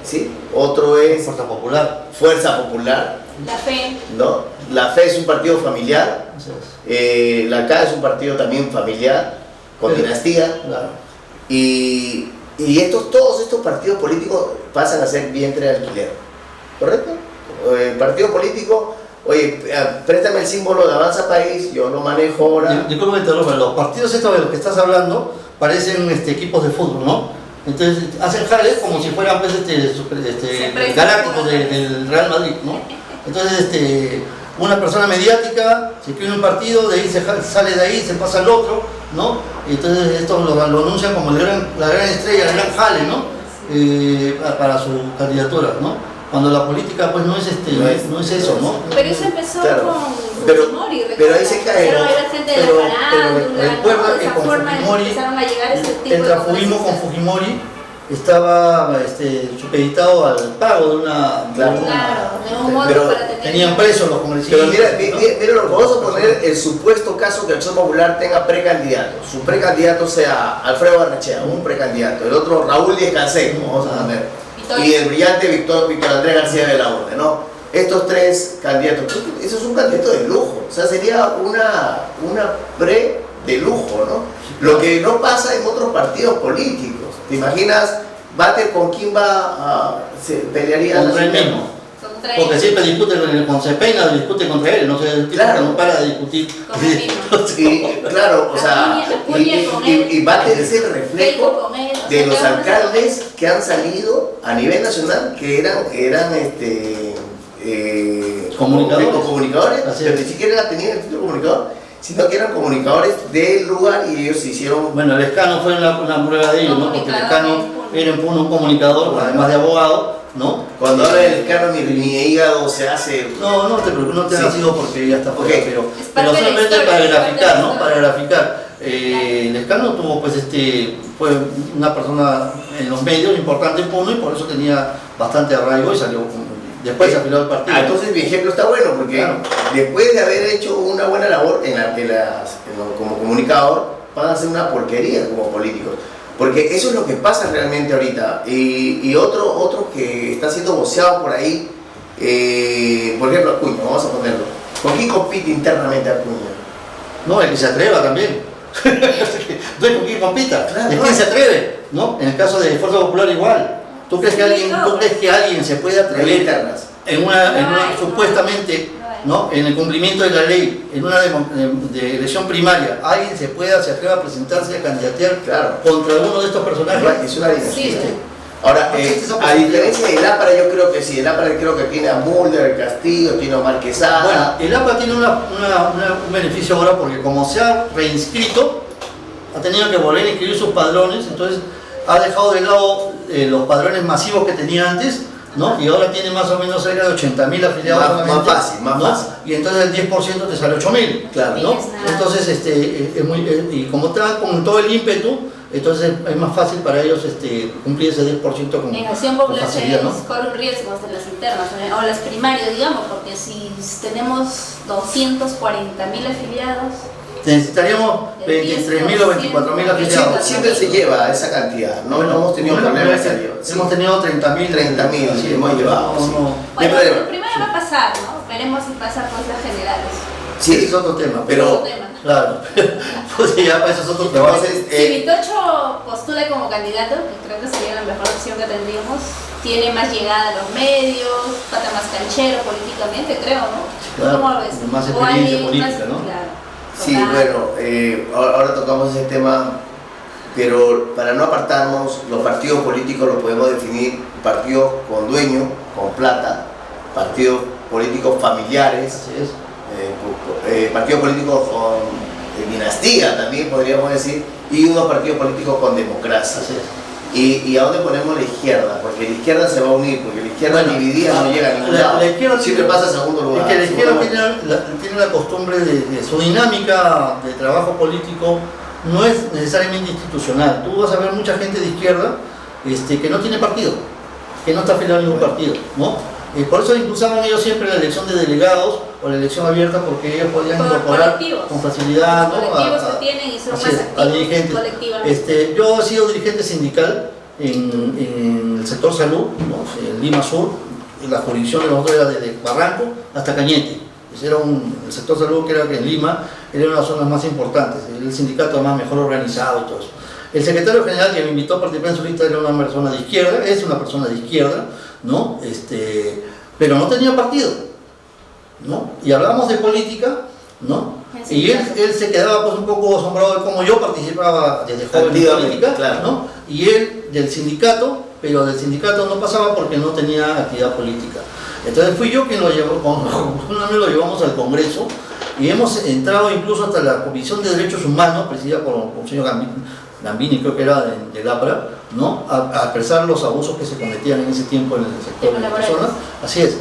Speaker 4: ¿sí? Otro es
Speaker 3: Fuerza Popular.
Speaker 4: Fuerza Popular,
Speaker 2: La fe.
Speaker 4: ¿no? La FE es un partido familiar,
Speaker 3: Así es.
Speaker 4: la CA es un partido también familiar, con
Speaker 3: Sí.
Speaker 4: dinastía,
Speaker 3: Claro.
Speaker 4: y todos estos partidos políticos pasan a ser vientre de alquiler, ¿correcto? El partido político, oye, préstame el símbolo de Avanza País, yo lo manejo ahora.
Speaker 3: Disculpe que interrumpa, los partidos estos de los que estás hablando parecen equipos de fútbol, ¿no? Entonces hacen jales como si fueran pues, galácticos del Real Madrid, ¿no? Entonces una persona mediática se inscribe en un partido, de ahí sale de ahí, se pasa al otro, ¿no? Y entonces esto lo anuncian como la gran estrella, el gran jale, ¿no? Para su candidatura, ¿no? Cuando la política pues no es eso, ¿no?
Speaker 2: Pero eso empezó
Speaker 4: Claro.
Speaker 2: con
Speaker 4: Pero-
Speaker 2: Fujimori,
Speaker 4: pero ahí se cae,
Speaker 2: Empezaron
Speaker 4: ¿no?
Speaker 2: a ir gente de
Speaker 3: Pero-
Speaker 2: la farándula,
Speaker 3: pero recuerda
Speaker 2: ¿no? De
Speaker 3: que
Speaker 2: esa
Speaker 3: con
Speaker 2: forma
Speaker 3: Fujimori,
Speaker 2: empezaron a llegar ese tipo
Speaker 3: El
Speaker 2: de
Speaker 3: transfugismo con
Speaker 2: congresistas.
Speaker 3: Fujimori estaba supeditado al pago de una...
Speaker 4: Claro.
Speaker 2: Claro, de un modo
Speaker 4: Pero
Speaker 2: para tener...
Speaker 3: Tenían presos los congresistas.
Speaker 4: Pero mira,
Speaker 3: ¿no?
Speaker 4: mira, vamos a poner el supuesto caso que Acción Popular tenga precandidato. Su precandidato sea Alfredo Barnechea, un precandidato. El otro Raúl Díez Canseco, vamos a poner.
Speaker 2: Victoria.
Speaker 4: Y el brillante Víctor Andrés García de la Orde, ¿no? Estos tres candidatos, eso es un candidato de lujo. O sea, sería una pre de lujo, ¿no? Lo que no pasa en otros partidos políticos. ¿Te imaginas? Bate con quién se pelearía
Speaker 3: Contra
Speaker 4: la
Speaker 3: él mismo.
Speaker 2: Contra
Speaker 3: Porque
Speaker 2: ellos.
Speaker 3: siempre discute con Cepena, discute contra él, no sé, el tipo
Speaker 4: Claro.
Speaker 3: que no para de discutir.
Speaker 2: Con él mismo.
Speaker 4: Y claro, o sea,
Speaker 2: Acuña con él.
Speaker 4: y Bate es el
Speaker 2: Keiko
Speaker 4: reflejo
Speaker 2: con él, o
Speaker 4: de
Speaker 2: sea,
Speaker 4: los
Speaker 2: cada uno se
Speaker 4: alcaldes que han salido a nivel nacional que eran comunicadores,
Speaker 3: Así
Speaker 4: pero
Speaker 3: es.
Speaker 4: ni siquiera tenían el título de comunicador, sino que eran comunicadores del lugar y ellos se hicieron.
Speaker 3: Bueno, el Escano fue una prueba de ello, ¿no? Porque el Escano era un comunicador, además de abogado, ¿no?
Speaker 4: Cuando habla del Escano, mi hígado se hace.
Speaker 3: No te preocupes, no te
Speaker 4: Sí.
Speaker 3: ha sido porque ya está fuera,
Speaker 4: Ok.
Speaker 3: pero
Speaker 2: Es parte de la
Speaker 3: solamente
Speaker 2: historia,
Speaker 3: para
Speaker 2: es parte de
Speaker 3: graficar,
Speaker 2: la
Speaker 3: ¿no?
Speaker 2: historia.
Speaker 3: Para graficar. El Escano tuvo, pues, fue una persona en los medios importante en Puno y por eso tenía bastante arraigo y salió, después se afilió al partido.
Speaker 4: Entonces mi ejemplo está bueno porque
Speaker 3: Claro.
Speaker 4: después de haber hecho una buena labor como comunicador, van a hacer una porquería como políticos. Porque eso es lo que pasa realmente ahorita. Y otro que está siendo voceado por ahí, por ejemplo Acuña, vamos a ponerlo. ¿Con quién compite internamente Acuña?
Speaker 3: No, el que se atreva también. No es con quién compita,
Speaker 4: Claro,
Speaker 3: es
Speaker 4: no.
Speaker 3: quien se atreve, ¿no? En el caso de Fuerza Popular igual. ¿Tú crees que alguien se puede
Speaker 4: Nivel
Speaker 3: atrever
Speaker 4: internas.
Speaker 3: en una
Speaker 2: No hay.
Speaker 3: supuestamente, ¿no? En el cumplimiento de la ley, en una de elección primaria, alguien se atreve a presentarse a candidatear
Speaker 4: Claro.
Speaker 3: contra uno de estos personajes?
Speaker 4: Es una dinastía.
Speaker 2: Sí.
Speaker 4: Ahora,
Speaker 3: No existe esa
Speaker 4: a
Speaker 3: posibilidad.
Speaker 4: diferencia del APRA, yo creo que sí. El APRA creo que tiene a Mulder, el Castillo, tiene a Omar Quesada.
Speaker 3: Bueno, el APA tiene un beneficio ahora porque como se ha reinscrito, ha tenido que volver a inscribir sus padrones, entonces ha dejado de lado los padrones masivos que tenía antes, ¿no? Y ahora tiene más o menos cerca de 80.000 afiliados.
Speaker 4: Más
Speaker 3: solamente,
Speaker 4: fácil, más
Speaker 3: ¿no?
Speaker 4: fácil.
Speaker 3: Y entonces el 10% te sale 8.000.
Speaker 4: Claro.
Speaker 3: ¿No?
Speaker 2: Es nada.
Speaker 3: Entonces, y como está con todo el ímpetu, entonces es más fácil para ellos cumplir ese 10% con,
Speaker 2: En Acción
Speaker 3: con
Speaker 2: Popular
Speaker 3: facilidad, ¿no?
Speaker 2: corre un riesgo hasta las internas o las primarias, digamos, porque si tenemos 240.000 afiliados,
Speaker 3: Necesitaríamos
Speaker 2: El
Speaker 3: 23.000 o 24.000 afiliados.
Speaker 4: Siempre se lleva esa cantidad, no hemos tenido
Speaker 3: Bueno,
Speaker 4: problemas.
Speaker 3: hemos tenido 30.000.
Speaker 4: 30.000
Speaker 3: sí,
Speaker 4: hemos llevado,
Speaker 3: no,
Speaker 4: sí.
Speaker 3: no.
Speaker 2: bueno,
Speaker 4: problema.
Speaker 2: el primero va a pasar, ¿no? Veremos si pasa cosas generales.
Speaker 3: Sí, ese
Speaker 4: Sí,
Speaker 3: es otro tema.
Speaker 4: pero
Speaker 2: Otro tema.
Speaker 3: Claro, pues ya para eso es otro
Speaker 4: pero
Speaker 3: tema.
Speaker 4: vamos a hacer,
Speaker 2: Si Vitocho postula como candidato, que creo que sería la mejor opción que tendríamos, tiene más llegada a los medios, pata más canchero políticamente, creo, ¿no?
Speaker 3: Claro,
Speaker 2: ¿Cómo lo ves?
Speaker 3: más
Speaker 2: O
Speaker 3: experiencia
Speaker 2: alguien
Speaker 3: política, ¿no?
Speaker 2: Claro.
Speaker 4: sí,
Speaker 2: Total.
Speaker 4: bueno, ahora tocamos ese tema pero para no apartarnos, los partidos políticos los podemos definir partidos con dueño, con plata, partidos políticos familiares,
Speaker 3: Así es.
Speaker 4: partidos políticos con dinastía también podríamos decir, y unos partidos políticos con democracia.
Speaker 3: Así es.
Speaker 4: ¿Y a dónde ponemos la izquierda? Porque la izquierda se va a unir, porque la izquierda dividida no llega a ningún lado.
Speaker 3: La izquierda
Speaker 4: siempre
Speaker 3: tiene,
Speaker 4: pasa a segundo lugar.
Speaker 3: Es que la izquierda tiene la costumbre de su dinámica de trabajo político no es necesariamente institucional. Tú vas a ver mucha gente de izquierda que no tiene partido, que no está afiliado a ningún partido, ¿no? Por eso impulsaban ellos siempre la elección de delegados o la elección abierta, porque ellos podían incorporar con facilidad, ¿no?
Speaker 2: Colectivos que tienen y son más
Speaker 3: a
Speaker 2: activos
Speaker 3: dirigentes.
Speaker 2: colectivamente.
Speaker 3: Yo he sido dirigente sindical en el sector salud, ¿no? En Lima Sur, en la jurisdicción de nosotros era desde Barranco hasta Cañete. Ese era el sector salud que era que en Lima era una de las zonas más importantes, el sindicato más mejor organizado y todo eso. El secretario general que me invitó a participar en su lista era una persona de izquierda, es una persona de izquierda, ¿no? Pero no tenía partido, ¿no? Y hablábamos de política, ¿no? Y él se quedaba pues un poco asombrado de cómo yo participaba desde joven en política,
Speaker 4: claro,
Speaker 3: ¿no? Y él del sindicato, pero del sindicato no pasaba porque no tenía actividad política. Entonces fui yo quien lo llevó, con un amigo lo llevamos al Congreso y hemos entrado incluso hasta la Comisión de Derechos Humanos, presidida por el señor Gambini, creo que era de APRA, ¿no? A expresar los abusos que se cometían en ese tiempo en el sector de las personas. Así es,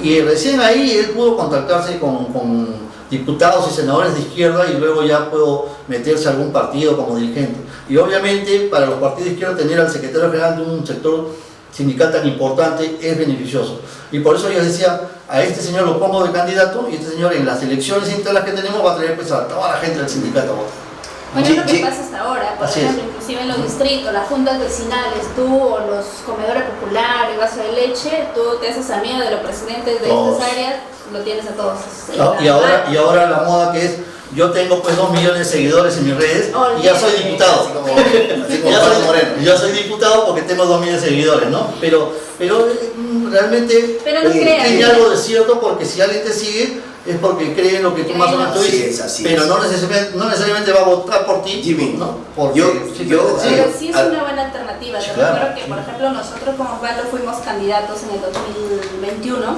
Speaker 3: y recién ahí él pudo contactarse con diputados y senadores de izquierda y luego ya pudo meterse a algún partido como dirigente. Y obviamente para los partidos de izquierda tener al secretario general de un sector sindical tan importante es beneficioso. Y por eso yo decía, a este señor lo pongo de candidato y este señor en las elecciones internas que tenemos va a traer pues a toda la gente del sindicato a votar.
Speaker 2: Bueno, es lo que pasa hasta ahora, por
Speaker 3: Así
Speaker 2: ejemplo,
Speaker 3: es.
Speaker 2: inclusive en los distritos, las juntas vecinales, tú o los comedores populares, vaso de leche, tú te haces amigo de los presidentes de
Speaker 3: Todos.
Speaker 2: estas áreas, lo tienes a todos.
Speaker 3: Y ahora la moda que es, yo tengo pues 2 millones de seguidores en mis redes y ya soy diputado.
Speaker 4: Así como Pablo Moreno.
Speaker 3: Ya soy diputado porque tengo 2 millones de seguidores, ¿no? Pero realmente
Speaker 2: Pero no creas.
Speaker 3: tiene algo de cierto, porque si alguien te sigue es porque cree en lo que tú más o menos tú dices,
Speaker 4: así
Speaker 3: pero
Speaker 4: es.
Speaker 3: no necesariamente va a votar por ti,
Speaker 4: Jimmy,
Speaker 3: ¿no? Porque
Speaker 2: Pero sí es una buena alternativa. Yo
Speaker 3: claro.
Speaker 2: recuerdo que, por ejemplo, nosotros como Osvaldo fuimos candidatos en el 2021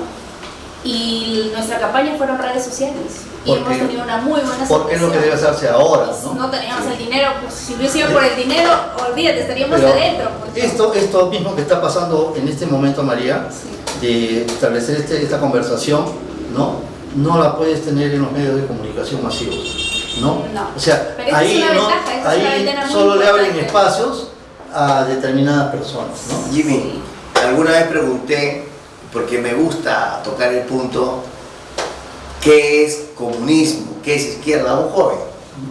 Speaker 2: y nuestra campaña fueron redes sociales. Y hemos tenido una muy buena aceptación.
Speaker 3: porque es lo que debe hacerse ahora, ¿no?
Speaker 2: No teníamos el dinero, pues si hubiese sido por el dinero, olvídate, estaríamos
Speaker 3: Pero
Speaker 2: adentro. Porque...
Speaker 3: Esto mismo que está pasando en este momento, María,
Speaker 2: Sí.
Speaker 3: de establecer esta conversación, no la puedes tener en los medios de comunicación masivos, ¿no?
Speaker 2: No.
Speaker 3: O sea,
Speaker 2: Pero esa
Speaker 3: ahí,
Speaker 2: es una ventaja, esa es una
Speaker 3: ahí
Speaker 2: ventana muy
Speaker 3: solo le abren
Speaker 2: importante.
Speaker 3: espacios a determinadas personas, ¿no?
Speaker 4: Jimmy, alguna vez pregunté, porque me gusta tocar el punto, ¿qué es comunismo? ¿Qué es izquierda? Un joven,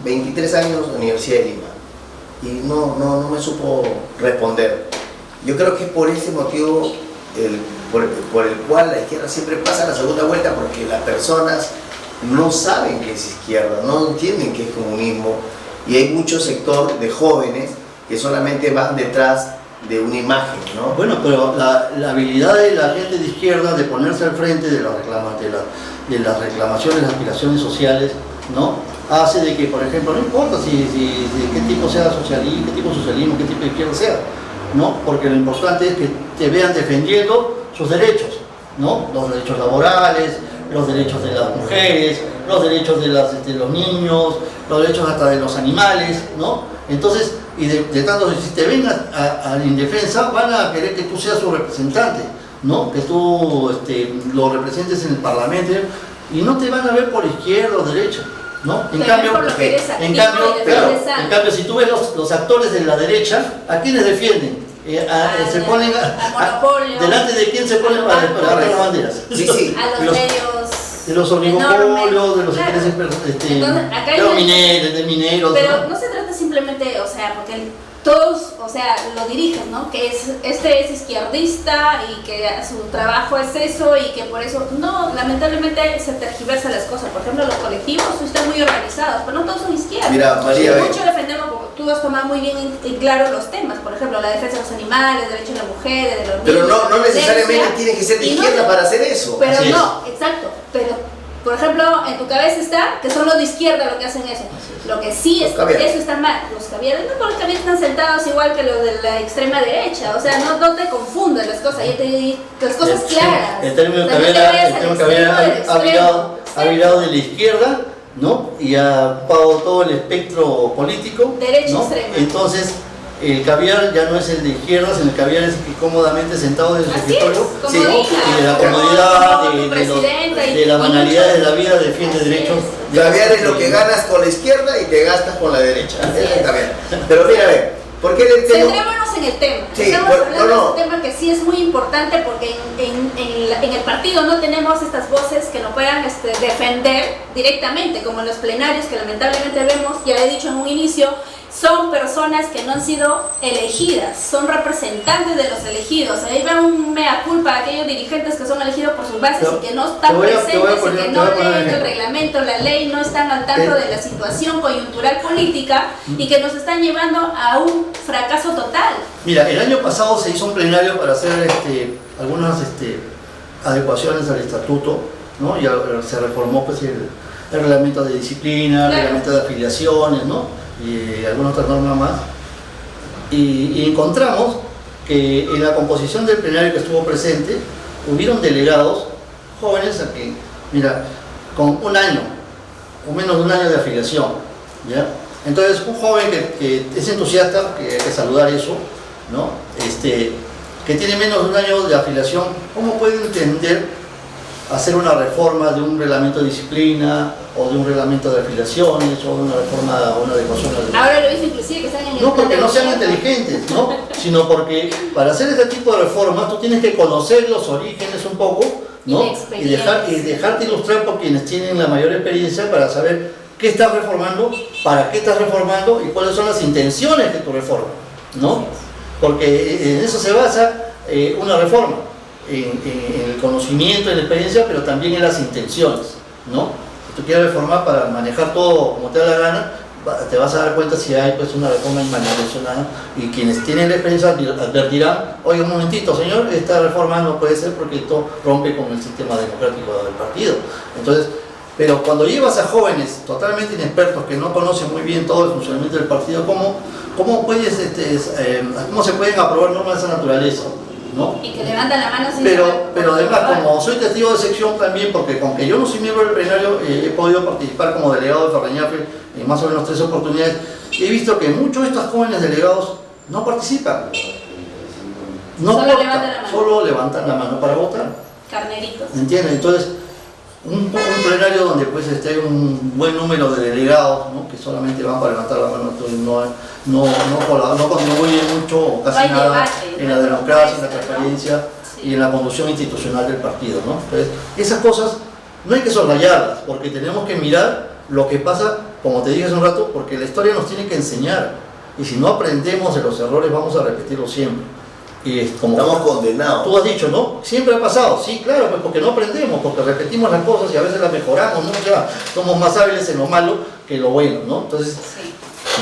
Speaker 4: 23 años, Universidad de Lima, y no me supo responder. Yo creo que es por ese motivo por el cual la izquierda siempre pasa la segunda vuelta, porque las personas no saben qué es izquierda, no entienden qué es comunismo, y hay mucho sector de jóvenes que solamente van detrás de una imagen, ¿no?
Speaker 3: Bueno, pero la habilidad de la gente de izquierda de ponerse al frente de las reclamaciones, las aspiraciones sociales, ¿no? Hace de que, por ejemplo, no importa si de qué tipo sea socialismo, qué tipo de socialismo, qué tipo de izquierda sea, ¿no? Porque lo importante es que te vean defendiendo sus derechos, ¿no? Los derechos laborales, los derechos de las mujeres, los derechos de los niños, los derechos hasta de los animales, ¿no? Entonces, y de tanto, si te ven a la indefensa, van a querer que tú seas su representante, ¿no? Que tú lo representes en el Parlamento, y no te van a ver por izquierda o derecha, ¿no? En cambio, si tú ves los actores de la derecha, ¿a quiénes defienden? Se ponen delante de quién se ponen para agarrar las banderas.
Speaker 4: Sí.
Speaker 2: A los medios
Speaker 3: de los oligopolios, de los
Speaker 2: claro.
Speaker 3: intereses
Speaker 2: Entonces, acá
Speaker 3: de mineros.
Speaker 2: Pero no se trata simplemente, o sea, porque todos, o sea, lo dirigen, ¿no? Que este es izquierdista y que su trabajo es eso y que por eso, no, lamentablemente se tergiversan las cosas. Por ejemplo, los colectivos están muy organizados, pero no todos son izquierdas.
Speaker 4: Mira, María,
Speaker 2: mucho defendemos, como tú has tomado muy bien en claro los temas, por ejemplo, la defensa de los animales, derechos de las mujeres, de los niños.
Speaker 4: Pero no necesariamente tienes que ser de izquierda para hacer eso.
Speaker 2: Pero
Speaker 3: Así
Speaker 2: no, exacto, pero Por ejemplo, en tu cabeza está que son los de izquierda los que hacen eso. Lo que sí es que eso está mal. Los caviares, no, los caviares están sentados igual que los de la extrema derecha. O sea, no te confundas las cosas, ya te di las cosas claras.
Speaker 3: El término
Speaker 2: O sea, no te vayas al extremo
Speaker 3: ha virado de la izquierda, ¿no? Y ha ocupado todo el espectro político,
Speaker 2: derecha
Speaker 3: ¿no?
Speaker 2: extrema.
Speaker 3: Entonces, el caviar ya no es el de izquierda, sino el caviar es el que cómodamente sentado en su
Speaker 2: Así
Speaker 3: escritorio,
Speaker 2: es,
Speaker 3: sí, ¿no? Y de la comodidad, de la banalidad de la vida defiende derechos.
Speaker 4: Caviar es lo que ganas con la izquierda y te gastas con la derecha. Eso es caviar. Pero mira, a ver, ¿por qué le tengo?
Speaker 2: Centrémonos en el tema.
Speaker 4: Sí,
Speaker 2: Estamos hablando
Speaker 4: no.
Speaker 2: de este tema que sí es muy importante porque en el partido no tenemos estas voces que nos puedan defender directamente, como en los plenarios que lamentablemente vemos, ya he dicho en un inicio, son personas que no han sido elegidas, son representantes de los elegidos. Ahí va un mea culpa a aquellos dirigentes que son elegidos por sus bases y que no están presentes y que no leen el reglamento, la ley, no están al tanto de la situación coyuntural política y que nos están llevando a un fracaso total.
Speaker 3: Mira, el año pasado se hizo un plenario para hacer algunas adecuaciones al estatuto, ¿no? Y se reformó pues, el reglamento de disciplina, el reglamento de afiliaciones, ¿no? Y algunas otras normas más, y encontramos que en la composición del plenario que estuvo presente hubieron delegados jóvenes a que, mira, con un año o menos de un año de afiliación, ¿ya? Entonces un joven que es entusiasta, que hay que saludar eso, ¿no? Que tiene menos de un año de afiliación, ¿cómo puede entender hacer una reforma de un reglamento de disciplina o de un reglamento de afiliaciones o de una reforma o una adecuación a la...
Speaker 2: Ahora lo hice inclusive que están en el...
Speaker 3: No porque no sean inteligentes, ¿no? Sino porque para hacer este tipo de reformas tú tienes que conocer los orígenes un poco, ¿no? Y dejarte ilustrar por quienes tienen la mayor experiencia para saber qué estás reformando, para qué estás reformando y cuáles son las intenciones de tu reforma, ¿no? Porque en eso se basa una reforma. En el conocimiento, en la experiencia, pero también en las intenciones, ¿no? Si tú quieres reformar para manejar todo como te da la gana, te vas a dar cuenta si hay pues una reforma inmanemencionada y quienes tienen la experiencia advertirán, oye un momentito señor, esta reforma no puede ser porque esto rompe con el sistema democrático del partido. Entonces, pero cuando llevas a jóvenes totalmente inexpertos que no conocen muy bien todo el funcionamiento del partido, ¿cómo se pueden aprobar normas de esa naturaleza? ¿No?
Speaker 2: Y que levantan la mano sin
Speaker 3: pero además, como soy testigo de sección también, porque aunque yo no soy miembro del plenario, he podido participar como delegado de Ferreñafe en más o menos 3 oportunidades, he visto que muchos de estos jóvenes delegados no participan. No
Speaker 2: solo
Speaker 3: votan,
Speaker 2: levantan la mano.
Speaker 3: solo levantan la mano para votar.
Speaker 2: Carneritos.
Speaker 3: ¿Entiendes? Entonces, un plenario donde pues hay un buen número de delegados, ¿no? Que solamente van para levantar la mano, entonces no contribuye mucho o casi nada
Speaker 2: debate,
Speaker 3: en la democracia, en la transparencia y en la conducción institucional del partido, ¿no? Entonces, esas cosas no hay que soslayarlas, porque tenemos que mirar lo que pasa, como te dije hace un rato, porque la historia nos tiene que enseñar, y si no aprendemos de los errores vamos a repetirlos siempre. Y como
Speaker 4: estamos condenados.
Speaker 3: Tú has dicho, ¿no? Siempre ha pasado, sí, claro, pues porque no aprendemos, porque repetimos las cosas y a veces las mejoramos, ¿no? O sea, somos más hábiles en lo malo que en lo bueno, ¿no? Entonces,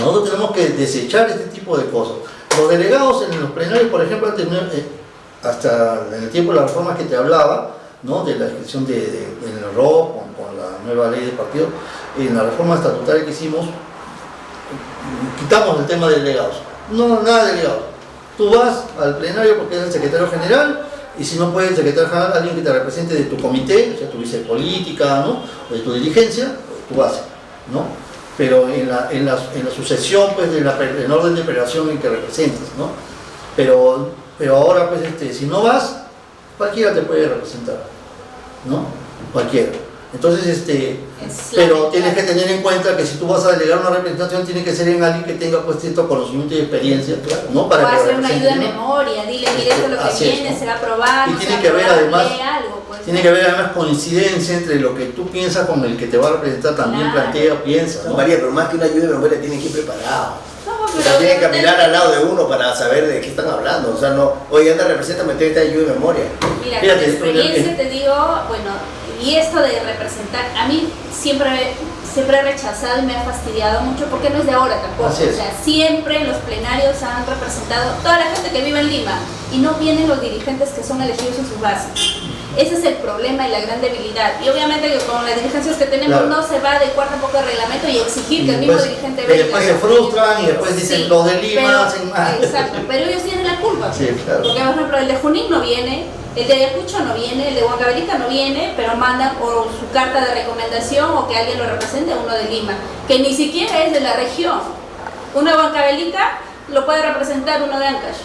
Speaker 3: nosotros tenemos que desechar este tipo de cosas. Los delegados en los plenarios, por ejemplo, hasta en el tiempo de las reformas que te hablaba, ¿no? De la inscripción en el ROC, con la nueva ley de partido, en la reforma estatutaria que hicimos, quitamos el tema de delegados. No, nada de delegados. Tú vas al plenario porque es el secretario general, y si no puede el secretario general, alguien que te represente de tu comité, o sea, tu vicepolítica, ¿no? O de tu dirigencia, tú vas, ¿no? Pero en la sucesión, pues, en orden de operación en que representas, ¿no? Pero ahora, pues, si no vas, cualquiera te puede representar, ¿no? Cualquiera. Entonces, pero tienes que tener en cuenta que si tú vas a delegar una representación, tiene que ser en alguien que tenga pues cierto conocimiento y experiencia, claro, ¿no? Para
Speaker 2: o
Speaker 3: que
Speaker 2: hacer una ayuda de
Speaker 3: ¿no?
Speaker 2: memoria, dile, mire esto es lo que
Speaker 3: Así
Speaker 2: viene,
Speaker 3: es, ¿no?
Speaker 2: se va a aprobar,
Speaker 3: y
Speaker 2: no
Speaker 3: tiene
Speaker 2: se va
Speaker 3: que
Speaker 2: a
Speaker 3: haber
Speaker 2: aprobar,
Speaker 3: además,
Speaker 2: lee algo, pues.
Speaker 3: tiene que haber además coincidencia entre lo que tú piensas con el que te va a representar también plantea o piensa, ¿no?
Speaker 4: María, pero más que una ayuda de memoria tiene que ir preparado.
Speaker 2: No,
Speaker 4: O sea, tienen que caminar al lado de uno para saber de qué están hablando. O sea, no, oye, anda, represéntame, esta ayuda de memoria.
Speaker 2: Mira,
Speaker 3: Fíjate,
Speaker 2: con experiencia te digo, bueno, y esto de representar, a mí siempre he rechazado y me ha fastidiado mucho porque no es de ahora tampoco.
Speaker 3: Así es.
Speaker 2: O sea, siempre en los plenarios han representado toda la gente que vive en Lima y no vienen los dirigentes que son elegidos en sus bases. Ese es el problema y la gran debilidad. Y obviamente que con las dirigencias que tenemos
Speaker 3: Claro.
Speaker 2: no se va a adecuar tampoco el reglamento y exigir que el
Speaker 3: Y
Speaker 2: mismo
Speaker 3: después-
Speaker 2: dirigente
Speaker 3: y
Speaker 2: venga.
Speaker 3: después se frustran y después dicen
Speaker 2: Sí,
Speaker 3: los de Lima
Speaker 2: pero-
Speaker 3: hacen más.
Speaker 2: Exacto, pero ellos tienen la culpa.
Speaker 3: Sí, claro.
Speaker 2: Porque, por ejemplo, el de Junín no viene, el de Ayacucho no viene, el de Huancavelica no viene, pero mandan o su carta de recomendación o que alguien lo represente a uno de Lima, que ni siquiera es de la región. Uno de Huancavelica lo puede representar uno de Ancash,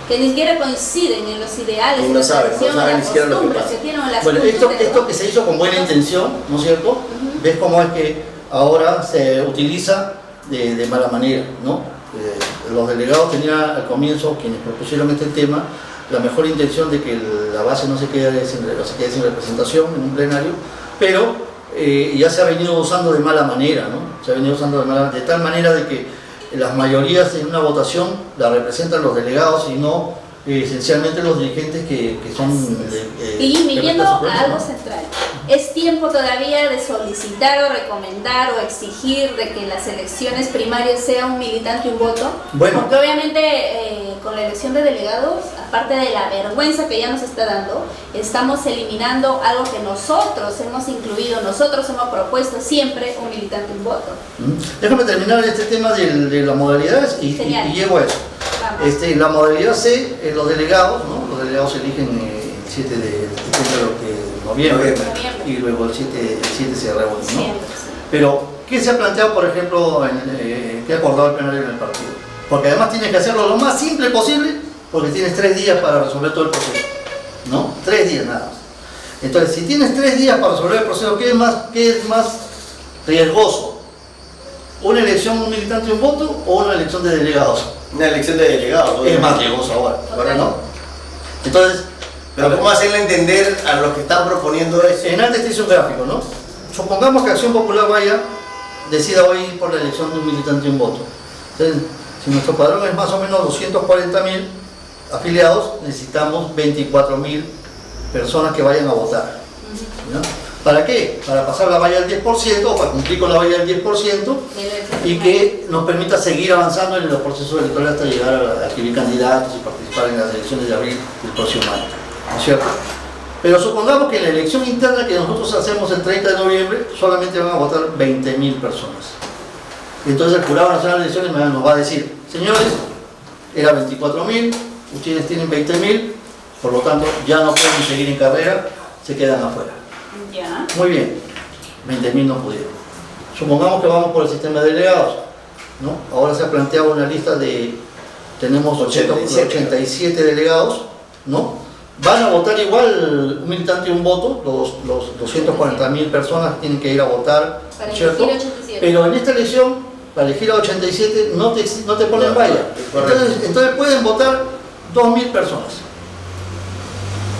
Speaker 2: que ni siquiera coinciden en los ideales,
Speaker 4: Y
Speaker 2: en
Speaker 4: no
Speaker 2: la
Speaker 4: saben,
Speaker 2: tradición,
Speaker 4: no saben
Speaker 2: en
Speaker 4: ni
Speaker 2: las
Speaker 4: siquiera lo que
Speaker 2: costumbres
Speaker 4: pasa.
Speaker 2: que tienen, en las
Speaker 3: Bueno,
Speaker 2: culturas,
Speaker 3: esto
Speaker 2: ¿no?
Speaker 3: que se hizo con buena intención, ¿no es cierto? ¿Ves cómo es que ahora se utiliza de mala manera, ¿no? Los delegados tenían al comienzo, quienes propusieron este tema, la mejor intención de que la base no se quede sin representación en un plenario, pero ya se ha venido usando de mala manera, ¿no? Se ha venido usando de tal manera de que las mayorías en una votación la representan los delegados y no esencialmente los dirigentes que son...
Speaker 2: Y
Speaker 3: que
Speaker 2: yendo
Speaker 3: representan su
Speaker 2: a algo
Speaker 3: pueblo.
Speaker 2: central, ¿es tiempo todavía de solicitar o recomendar o exigir de que en las elecciones primarias sea un militante y un voto?
Speaker 3: Bueno.
Speaker 2: Porque obviamente con la elección de delegados, aparte de la vergüenza que ya nos está dando, estamos eliminando algo que nosotros hemos incluido, nosotros hemos propuesto siempre un militante y un voto.
Speaker 3: Déjame terminar este tema de las modalidades y
Speaker 2: Genial.
Speaker 3: llego a eso.
Speaker 2: Vamos.
Speaker 3: La modalidad C, los delegados, ¿no? Los delegados se eligen el 7 de noviembre
Speaker 2: Noviembre.
Speaker 3: y luego el 7 se reúnen, ¿no?
Speaker 2: Siempre, sí.
Speaker 3: Pero, ¿qué se ha planteado, por ejemplo, qué ha acordado el plenario en el partido? Porque además tienes que hacerlo lo más simple posible, porque tienes 3 días para resolver todo el proceso, ¿no? 3 días nada más. Entonces, si tienes 3 días para resolver el proceso, ¿qué es más riesgoso? ¿Una elección, un militante y un voto o una elección de delegados?
Speaker 4: Una elección de delegados.
Speaker 3: Es más riesgoso ahora, ¿no? Entonces,
Speaker 4: Pero ¿cómo hacerle entender a los que están proponiendo eso?
Speaker 3: en antes te hice un gráfico, ¿no? Supongamos que Acción Popular decida hoy por la elección de un militante y un voto. Entonces, si nuestro padrón es más o menos 240.000 afiliados, necesitamos 24.000 personas que vayan a votar, ¿no? ¿Para qué? Para pasar la valla del 10% o para cumplir con la valla del 10% y que nos permita seguir avanzando en los procesos electorales hasta llegar a adquirir candidatos y participar en las elecciones de abril del próximo año, ¿no es cierto? Pero supongamos que en la elección interna que nosotros hacemos el 30 de noviembre solamente van a votar 20.000 personas. Entonces el Jurado Nacional de Elecciones nos va a decir, señores, era 24.000, ustedes tienen 20.000, por lo tanto ya no pueden seguir en carrera, se quedan afuera.
Speaker 2: Ya.
Speaker 3: Muy bien, 20.000 no pudieron. Supongamos que vamos por el sistema de delegados, ¿no? Ahora se ha planteado una lista de, tenemos 87 delegados, ¿no? Van a votar igual un militante y un voto, los 240.000 personas tienen que ir a votar,
Speaker 2: Para
Speaker 3: ¿cierto?
Speaker 2: elegir 87.
Speaker 3: Pero en esta elección, para elegir a 87, no te ponen valla. Entonces pueden votar 2.000 personas.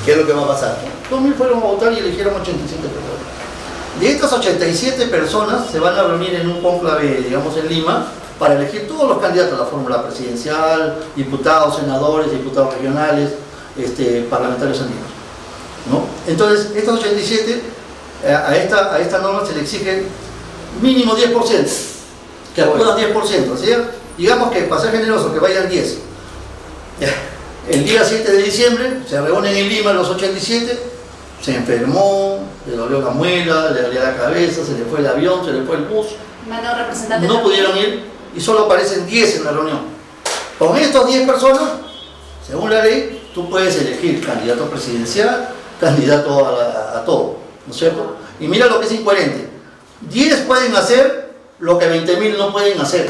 Speaker 4: ¿Qué es lo que va a pasar?
Speaker 3: 2.000 fueron a votar y eligieron 87 personas. De estas 87 personas se van a reunir en un cónclave, digamos, en Lima, para elegir todos los candidatos a la fórmula presidencial, diputados, senadores, diputados regionales, parlamentarios andinos, ¿no? Entonces, estos 87, a esta norma se le exige mínimo 10%, que acudan 10%, ¿sí? Digamos que, para ser generoso, que vayan 10. El día 7 de diciembre se reúnen en Lima los 87, se enfermó, le dolió la muela, le dolía la cabeza, se le fue el avión, se le fue el bus,
Speaker 2: Mandó representantes
Speaker 3: no
Speaker 2: también.
Speaker 3: pudieron ir y solo aparecen 10 en la reunión. Con estos 10 personas, según la ley, tú puedes elegir candidato presidencial, candidato a todo, ¿no es cierto? Y mira lo que es incoherente. 10 pueden hacer lo que 20.000 no pueden hacer.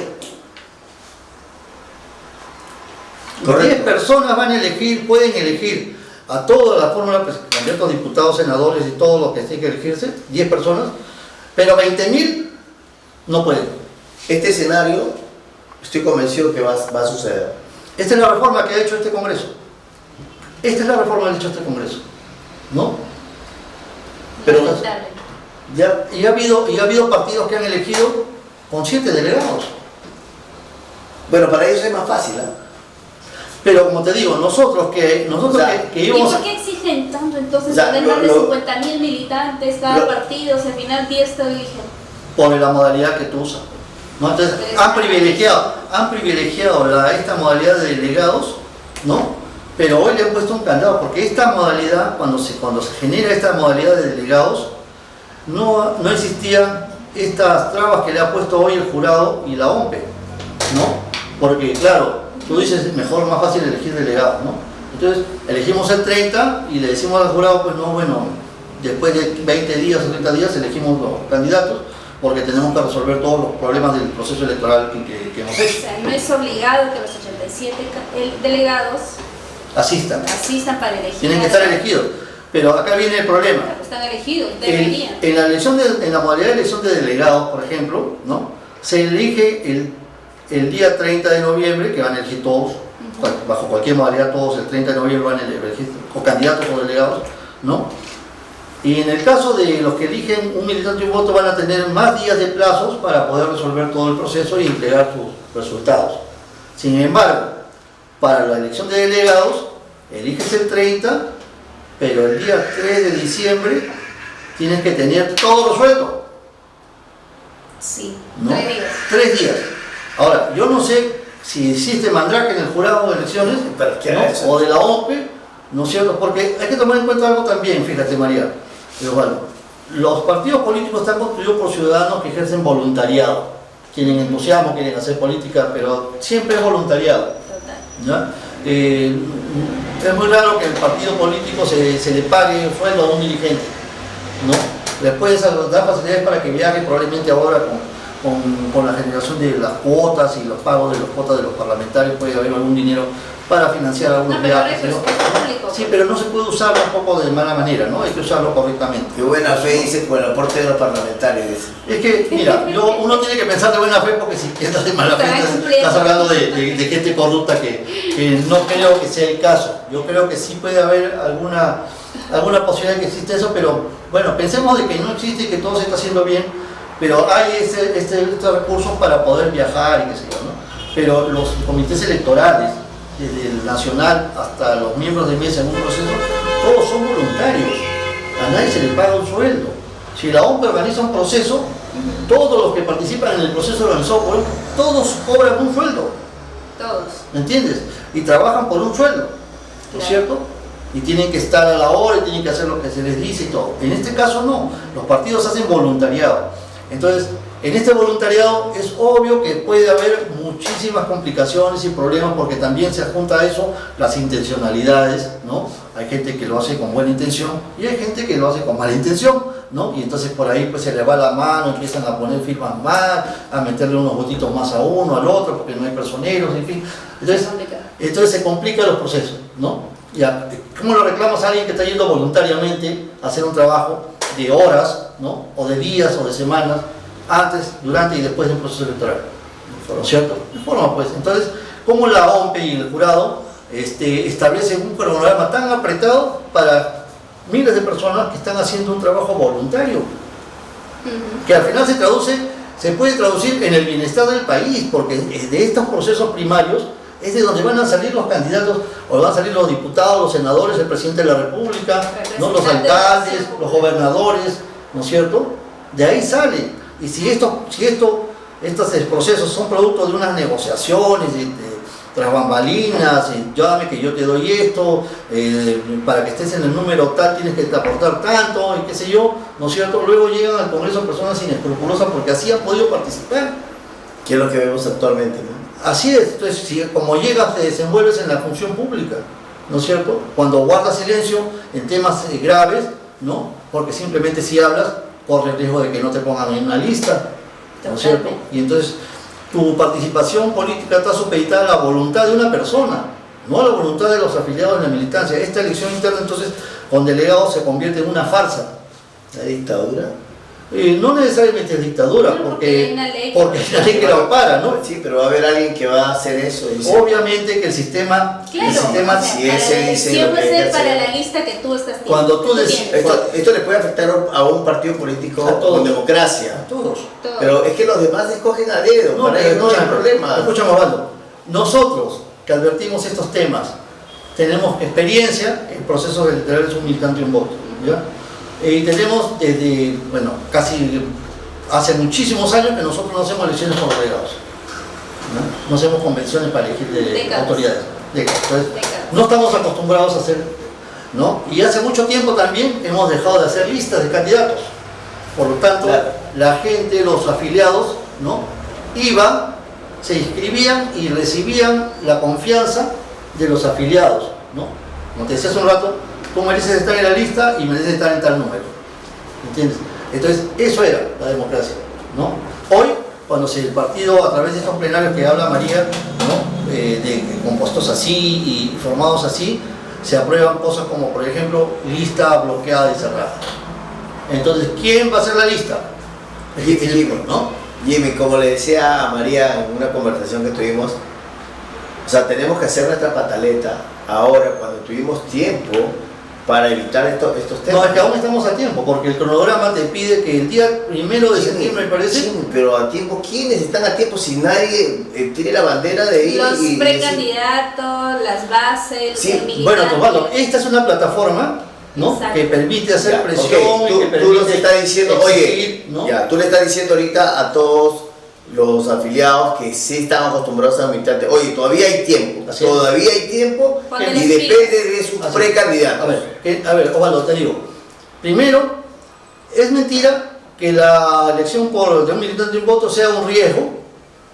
Speaker 4: Correcto.
Speaker 3: 10 personas pueden elegir a toda la fórmula, candidatos, diputados, senadores y todo lo que tiene que elegirse, 10 personas, pero 20.000 no pueden.
Speaker 4: Este escenario, estoy convencido que va a suceder.
Speaker 3: Esta es la reforma que ha hecho este Congreso. Esta es la reforma que ha hecho este Congreso, ¿no? Pero
Speaker 2: Lamentable.
Speaker 3: y ha habido partidos que han elegido con 7 delegados.
Speaker 4: Bueno, para ellos es más fácil, ¿ah?
Speaker 3: Pero como te digo, nosotros
Speaker 4: O sea,
Speaker 3: que
Speaker 2: ¿Y
Speaker 3: íbamos
Speaker 2: por qué exigen tanto entonces
Speaker 4: O sea,
Speaker 2: tener más de
Speaker 4: lo-
Speaker 2: 50.000 militantes cada partido? Si al final 10 te eligen.
Speaker 3: por la modalidad que tú usas, ¿no? Entonces han privilegiado esta modalidad de delegados, ¿no? pero hoy le han puesto un candado, porque esta modalidad, cuando se genera esta modalidad de delegados, no existían estas trabas que le ha puesto hoy el jurado y la OMPE, ¿no? Porque claro, tú dices, mejor, más fácil elegir delegados, ¿no? Entonces, elegimos el 30 y le decimos al jurado, pues no, bueno, después de 20 días o 30 días elegimos los candidatos, porque tenemos que resolver todos los problemas del proceso electoral que hemos hecho.
Speaker 2: O sea, no es obligado que los 87 delegados
Speaker 3: Asistan.
Speaker 2: para elegir.
Speaker 3: Tienen que estar elegidos. Pero acá viene el problema.
Speaker 2: Pero están elegidos, deberían.
Speaker 3: En la modalidad de elección de delegados, por ejemplo, ¿no? Se elige el día 30 de noviembre, que van a elegir todos, bajo cualquier modalidad, todos el 30 de noviembre van a elegir o candidatos o delegados, ¿no? Y en el caso de los que eligen un militante y un voto, van a tener más días de plazos para poder resolver todo el proceso y entregar sus resultados. Sin embargo, para la elección de delegados, eliges el 30, pero el día 3 de diciembre tienes que tener todo resuelto.
Speaker 2: Sí,
Speaker 3: ¿No?
Speaker 2: 3 días.
Speaker 3: 3 días. Ahora, yo no sé si existe mandrake en el jurado de elecciones, ¿no? O de la OMPE, ¿no es cierto? Porque hay que tomar en cuenta algo también, fíjate María. Pero bueno, los partidos políticos están constituidos por ciudadanos que ejercen voluntariado. Tienen entusiasmo, quieren hacer política, pero siempre es voluntariado.
Speaker 2: Total.
Speaker 3: ¿Ya? Es muy raro que el partido político se le pague el sueldo a un dirigente, ¿no? Les puedes dar facilidades para que viaje, probablemente ahora con la generación de las cuotas y los pagos de las cuotas de los parlamentarios puede haber algún dinero para financiar algunos viajes. Sí, pero no se puede usar tampoco de mala manera, ¿no? Hay que usarlo correctamente.
Speaker 4: De buena fe, dice, con el aporte de los parlamentarios. Dice.
Speaker 3: Es que, mira, uno tiene que pensar de buena fe, porque si piensas de mala fe, estás hablando de gente corrupta que no creo que sea el caso. Yo creo que sí puede haber alguna posibilidad de que existe eso, pero bueno, pensemos de que no existe y que todo se está haciendo bien, pero hay estos recursos para poder viajar y qué sé yo, ¿no? Pero los comités electorales, desde el nacional hasta los miembros de mesa en un proceso, todos son voluntarios, a nadie se le paga un sueldo. Si la OMPE organiza un proceso, todos los que participan en el proceso organizado por él, todos cobran un sueldo.
Speaker 2: Todos.
Speaker 3: ¿Me entiendes? Y trabajan por un sueldo, ¿no es cierto? Y tienen que estar a la hora y tienen que hacer lo que se les dice y todo. En este caso no, los partidos hacen voluntariado. Entonces, en este voluntariado es obvio que puede haber muchísimas complicaciones y problemas, porque también se adjunta a eso las intencionalidades, ¿no? Hay gente que lo hace con buena intención y hay gente que lo hace con mala intención, ¿no? Y entonces por ahí pues se le va la mano, empiezan a poner firmas más, a meterle unos votitos más a uno, al otro, porque no hay personeros, en fin. Entonces se complican los procesos, ¿no? Ya, ¿cómo lo reclamas a alguien que está yendo voluntariamente a hacer un trabajo de horas, ¿no? O de días o de semanas, antes, durante y después del proceso electoral? ¿No es cierto? De forma, pues. Entonces, ¿cómo la OMPE y el jurado establecen un cronograma tan apretado para miles de personas que están haciendo un trabajo voluntario? Que al final se puede traducir en el bienestar del país, porque de estos procesos primarios es de donde van a salir los candidatos, o van a salir los diputados, los senadores, el presidente de la República, ¿no? Los alcaldes, los gobernadores, ¿no es cierto? De ahí sale. Y si estos procesos son producto de unas negociaciones, tras bambalinas, yo dame que yo te doy esto, para que estés en el número tal tienes que aportar tanto, y qué sé yo, ¿no es cierto? Luego llegan al Congreso personas inescrupulosas porque así han podido participar.
Speaker 4: Que es lo que vemos actualmente, ¿no?
Speaker 3: Así es. Entonces, si como llegas te desenvuelves en la función pública, ¿no es cierto? Cuando guardas silencio en temas graves, ¿no? Porque simplemente si hablas, corre el riesgo de que no te pongan en una lista, ¿no es cierto? Y entonces tu participación política está supeditada a la voluntad de una persona, no a la voluntad de los afiliados de la militancia. Esta elección interna entonces con delegados se convierte en una farsa.
Speaker 4: ¿La dictadura?
Speaker 3: No necesariamente es dictadura, porque hay una ley que lo para, ¿no?
Speaker 4: Sí, pero va a haber alguien que va a hacer eso.
Speaker 3: Obviamente que el sistema,
Speaker 2: Claro,
Speaker 4: si ese dice lo que hay que hacer.
Speaker 2: para la lista que tú estás teniendo.
Speaker 3: Cuando tú decides,
Speaker 4: Esto le puede afectar a un partido político con democracia.
Speaker 3: a todos.
Speaker 4: Pero es que los demás escogen a dedo,
Speaker 3: No,
Speaker 4: para ellos no hay problema.
Speaker 3: Escúchame, Osvaldo. Nosotros que advertimos estos temas, tenemos experiencia en procesos electorales, un militante y un voto, ¿ya? Y tenemos desde, bueno, casi hace muchísimos años que nosotros no hacemos elecciones por delegados, ¿no? No hacemos convenciones para elegir de autoridades. Entonces, No estamos acostumbrados a hacer, ¿no? Y hace mucho tiempo también hemos dejado de hacer listas de candidatos. Por lo tanto,
Speaker 4: Claro.
Speaker 3: la gente, los afiliados, ¿no? Iban, se inscribían y recibían la confianza de los afiliados, ¿no? Como te decía hace un rato, tú mereces estar en la lista y mereces estar en tal número, ¿entiendes? Entonces, eso era la democracia, ¿no? Hoy, cuando el partido, a través de estos plenarios que habla María, ¿no? Compuestos así y formados así, se aprueban cosas como, por ejemplo, lista bloqueada y cerrada. Entonces, ¿quién va a hacer la lista?
Speaker 4: Jimmy,
Speaker 3: ¿no?
Speaker 4: Jimmy, como le decía a María en una conversación que tuvimos, o sea, tenemos que hacer nuestra pataleta ahora, cuando tuvimos tiempo para evitar estos temas.
Speaker 3: No, es que aún estamos a tiempo, porque el cronograma te pide que el día 1 de septiembre, me parece.
Speaker 4: Sí, pero a tiempo, ¿quiénes están a tiempo si nadie tiene la bandera de ir
Speaker 2: Los
Speaker 4: y
Speaker 2: precandidatos, las bases,
Speaker 4: Sí,
Speaker 2: el militante.
Speaker 3: Bueno, Osvaldo, esta es una plataforma, ¿no?
Speaker 2: Exacto.
Speaker 3: Que permite hacer
Speaker 4: Ya,
Speaker 3: presión
Speaker 4: ok,
Speaker 3: y que permite
Speaker 4: tú nos estás diciendo, oye,
Speaker 3: exigir, ¿no?
Speaker 4: ya, tú le estás diciendo ahorita a todos los afiliados que sí están acostumbrados a militante, oye, todavía hay tiempo,
Speaker 3: Así es.
Speaker 4: todavía hay tiempo
Speaker 2: Cuando
Speaker 4: y
Speaker 2: les
Speaker 4: depende de sus
Speaker 3: Así es.
Speaker 4: precandidatos.
Speaker 3: A ver, Osvaldo, te digo. Primero, es mentira que la elección de un militante y un voto sea un riesgo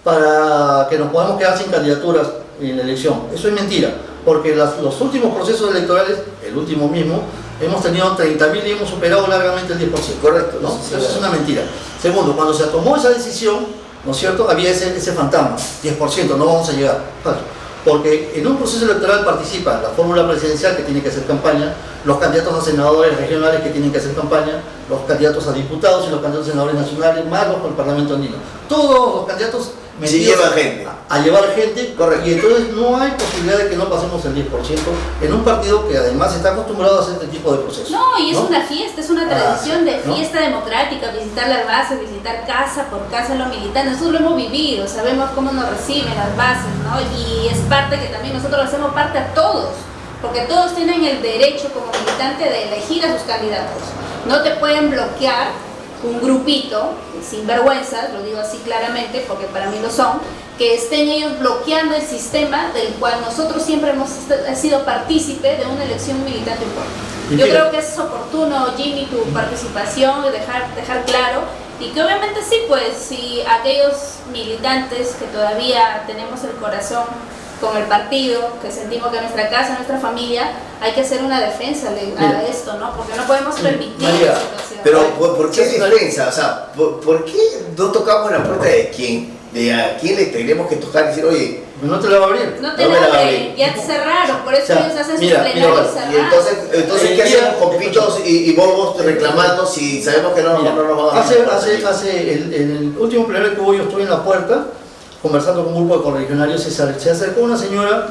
Speaker 3: para que nos podamos quedar sin candidaturas en la elección. Eso es mentira, porque los últimos procesos electorales, el último mismo, hemos tenido 30.000 y hemos superado largamente el 10%.
Speaker 4: Correcto,
Speaker 3: ¿no?
Speaker 4: sí,
Speaker 3: Eso es una mentira. Segundo, cuando se tomó esa decisión, ¿no es cierto? Había ese fantasma, 10%, no vamos a llegar. Falso. Porque en un proceso electoral participa la fórmula presidencial que tiene que hacer campaña, los candidatos a senadores regionales que tienen que hacer campaña, los candidatos a diputados y los candidatos a senadores nacionales, más los del Parlamento andino. Todos los candidatos
Speaker 4: Sí llevan gente.
Speaker 3: a llevar gente.
Speaker 4: Correcto.
Speaker 3: Y entonces no hay posibilidad de que no pasemos el 10% en un partido que además está acostumbrado a hacer este tipo de procesos.
Speaker 2: No, y es una fiesta, es una tradición de
Speaker 3: ¿no?
Speaker 2: fiesta democrática, visitar las bases, visitar casa por casa los militantes. Nosotros lo hemos vivido, sabemos cómo nos reciben las bases, ¿no? Y es parte que también nosotros lo hacemos parte a todos, porque todos tienen el derecho como militante de elegir a sus candidatos. No te pueden bloquear un grupito sin vergüenza, lo digo así claramente porque para mí lo son, que estén ellos bloqueando el sistema del cual nosotros siempre hemos sido partícipe de una elección militante importante. Yo creo que es oportuno, Jimmy, tu participación, dejar claro, y que obviamente sí, pues, si aquellos militantes que todavía tenemos el corazón con el partido, que sentimos que nuestra casa, nuestra familia, hay que hacer una defensa a esto, ¿no? Porque no podemos permitir
Speaker 3: María,
Speaker 2: esa situación.
Speaker 4: Pero, ¿por qué defensa? O sea, ¿por qué no tocamos la puerta de quién? ¿De a quién le tenemos que tocar y decir, oye,
Speaker 3: No te la va a abrir.
Speaker 2: No te
Speaker 4: no me la
Speaker 2: la abren,
Speaker 4: abren?
Speaker 2: ya cerraron, por eso
Speaker 3: O sea,
Speaker 2: ellos hacen
Speaker 3: mira,
Speaker 2: sus plenarios
Speaker 3: mira,
Speaker 2: cerrados.
Speaker 4: y entonces ¿qué hacemos con pitos y bobos reclamando si sabemos que no
Speaker 3: Mira,
Speaker 4: nos van a
Speaker 3: en el último plenario que hubo, yo estuve en la puerta conversando con un grupo de correligionarios. Se acercó una señora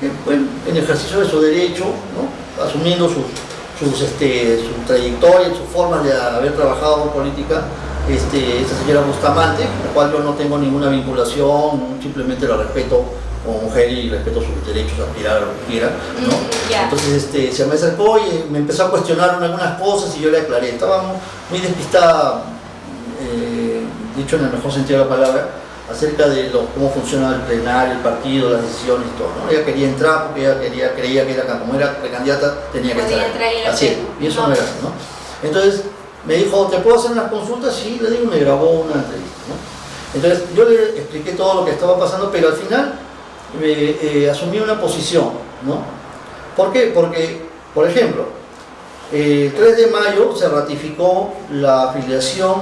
Speaker 3: que fue en ejercicio de su derecho, ¿no? Asumiendo su trayectoria, su forma de haber trabajado en política, esta señora Bustamante, con la cual yo no tengo ninguna vinculación, simplemente la respeto como mujer y respeto sus derechos a aspirar a lo que quiera, ¿no?
Speaker 2: Ya.
Speaker 3: Entonces se me acercó y me empezó a cuestionar algunas cosas y yo le aclaré. Estaba muy despistada, dicho en el mejor sentido de la palabra, acerca de cómo funciona el plenario, el partido, las decisiones y todo, ¿no? Ella quería entrar porque ella creía que como era precandidata tenía que
Speaker 2: Podía
Speaker 3: estar
Speaker 2: entrar y
Speaker 3: así,
Speaker 2: hacerlo.
Speaker 3: y eso
Speaker 2: No.
Speaker 3: no era así, ¿no? Entonces me dijo, ¿te puedo hacer unas consultas? Sí, le digo, me grabó una entrevista, ¿no? Entonces yo le expliqué todo lo que estaba pasando, pero al final asumí una posición, ¿no? ¿Por qué? Porque, por ejemplo, el 3 de mayo se ratificó la afiliación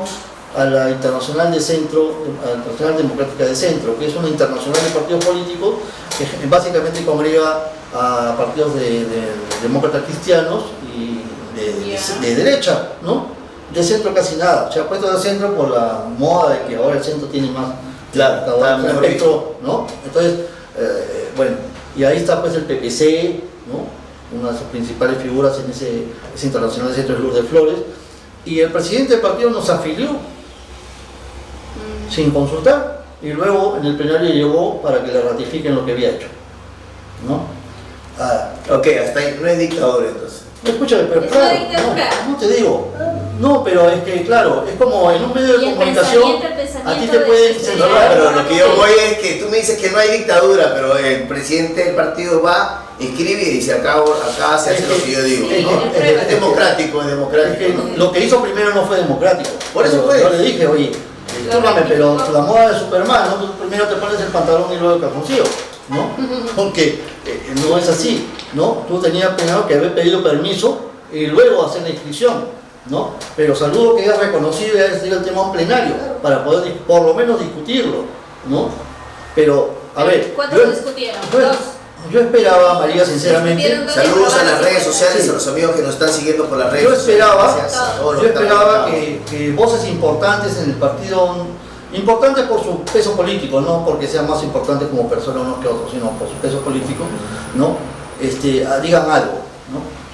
Speaker 3: a la Internacional de Centro, a la Internacional Democrática de Centro, que es una internacional de partidos políticos que básicamente congrega a partidos de demócratas cristianos y de derecha, ¿no? De centro casi nada. Se ha puesto de centro por la moda de que ahora el centro tiene más
Speaker 4: Claro, mejor
Speaker 3: espectro, ¿no? Entonces, bueno, y ahí está pues el PPC, ¿no? Una de sus principales figuras en ese internacional de centro es Lourdes Flores, y el presidente del partido nos afilió sin consultar, y luego en el plenario llegó para que le ratifiquen lo que había hecho, ¿no?
Speaker 4: Ok, hasta ahí no es dictadura entonces.
Speaker 3: Escúchame, pero
Speaker 2: Es
Speaker 3: claro,
Speaker 2: una dictadura.
Speaker 3: no te digo, no, pero es que claro, es como en un medio de
Speaker 2: Y el
Speaker 3: comunicación,
Speaker 2: pensamiento
Speaker 3: a ti te
Speaker 2: de
Speaker 3: pueden
Speaker 2: extremidad.
Speaker 3: censurar.
Speaker 4: Pero lo que yo voy es que tú me dices que no hay dictadura, pero el presidente del partido va inscribe y dice acá se hace lo que yo digo.
Speaker 2: Sí,
Speaker 4: ¿no?
Speaker 3: es democrático, es
Speaker 1: Es
Speaker 3: democrático.
Speaker 1: que lo que hizo primero no fue democrático.
Speaker 4: Por eso fue.
Speaker 1: Yo le dije, oye, discúlpame, pero la moda de Superman, ¿no? Tú primero te pones el pantalón y luego el calzoncillo, ¿no? Porque no es así, ¿no? Tú tenías primero que haber pedido permiso y luego hacer la inscripción, ¿no? Pero saludo que hayas reconocido y hayas tenido el tema en plenario para poder por lo menos discutirlo, ¿no? Pero, a ver,
Speaker 2: ¿Cuántos discutieron?
Speaker 3: yo-
Speaker 2: Dos.
Speaker 3: yo esperaba, María, sinceramente,
Speaker 2: Discutieron dos.
Speaker 4: Saludos a las redes sociales,
Speaker 3: Sí.
Speaker 4: a los amigos que nos están siguiendo por las redes
Speaker 3: Yo
Speaker 4: sociales.
Speaker 3: esperaba-
Speaker 4: Gracias a todos los
Speaker 3: yo
Speaker 4: que están
Speaker 3: esperaba
Speaker 4: conectados.
Speaker 3: que voces importantes en el partido, importantes por su peso político, no porque sean más importantes como personas unos que otros, sino por su peso político, ¿no? Digan algo, ¿no?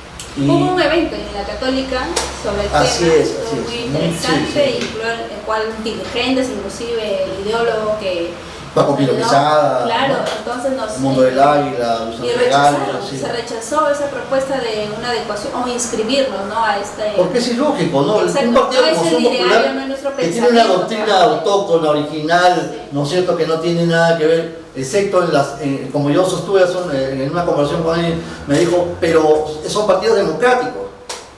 Speaker 3: Y
Speaker 2: Hubo un evento en la Católica sobre el
Speaker 3: Así
Speaker 2: tema,
Speaker 3: es,
Speaker 2: estuvo
Speaker 3: así es.
Speaker 2: muy
Speaker 3: Sí,
Speaker 2: interesante,
Speaker 3: sí.
Speaker 2: el cual dirigentes, inclusive el ideólogo que
Speaker 3: Paco Pilo
Speaker 2: ¿no?
Speaker 3: Quesada,
Speaker 2: claro,
Speaker 3: ¿no?
Speaker 2: entonces nos
Speaker 3: Mundo del Águila,
Speaker 2: y
Speaker 3: Luis Regal,
Speaker 2: rechazaron,
Speaker 3: sí.
Speaker 2: se rechazó esa propuesta de una adecuación o inscribirnos, ¿no? A este
Speaker 3: Porque es ilógico, ¿no?
Speaker 2: Exacto,
Speaker 3: Un partido
Speaker 2: no es
Speaker 3: como
Speaker 2: el
Speaker 3: Acción
Speaker 2: ideario,
Speaker 3: Popular,
Speaker 2: no es nuestro
Speaker 3: que tiene una
Speaker 2: pensamiento,
Speaker 3: doctrina
Speaker 2: ¿no?
Speaker 3: autóctona, original,
Speaker 2: Sí.
Speaker 3: ¿no es cierto? Que no tiene nada que ver, excepto como yo sostuve en una conversación con alguien, me dijo, pero son partidos democráticos.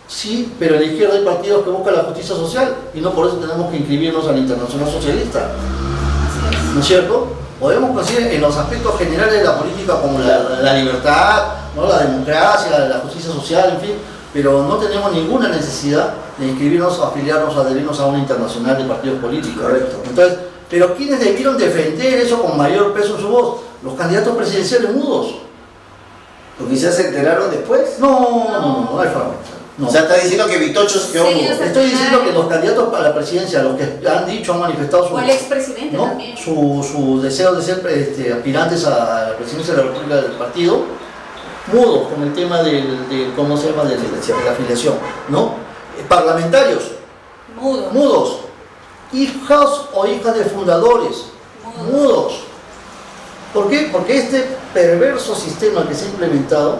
Speaker 3: Sí, pero en la izquierda hay partidos que buscan la justicia social y no por eso tenemos que inscribirnos a la Internacional Socialista,
Speaker 2: Así es.
Speaker 3: ¿no es cierto? Podemos conseguir en los aspectos generales de la política como la libertad, ¿no? La democracia, la justicia social, en fin, pero no tenemos ninguna necesidad de inscribirnos, afiliarnos, adherirnos a una internacional de partidos políticos.
Speaker 4: Correcto.
Speaker 3: Entonces, pero ¿quiénes debieron defender eso con mayor peso en su voz? Los candidatos presidenciales mudos.
Speaker 4: O quizás se enteraron después.
Speaker 3: No hay forma. No.
Speaker 4: O sea, está diciendo que Vitocho se quedó
Speaker 2: Sí,
Speaker 4: mudo.
Speaker 2: o sea,
Speaker 3: Estoy diciendo que los candidatos para la presidencia, los que han dicho, han manifestado
Speaker 2: O el expresidente
Speaker 3: ¿no?
Speaker 2: también.
Speaker 3: su deseo de ser aspirantes a la presidencia de la República del partido, mudos con el tema ¿cómo se llama? De la afiliación, ¿no? Parlamentarios,
Speaker 2: Mudo.
Speaker 3: mudos, hijos o hijas de fundadores,
Speaker 2: Mudo.
Speaker 3: mudos. ¿Por qué? Porque este perverso sistema que se ha implementado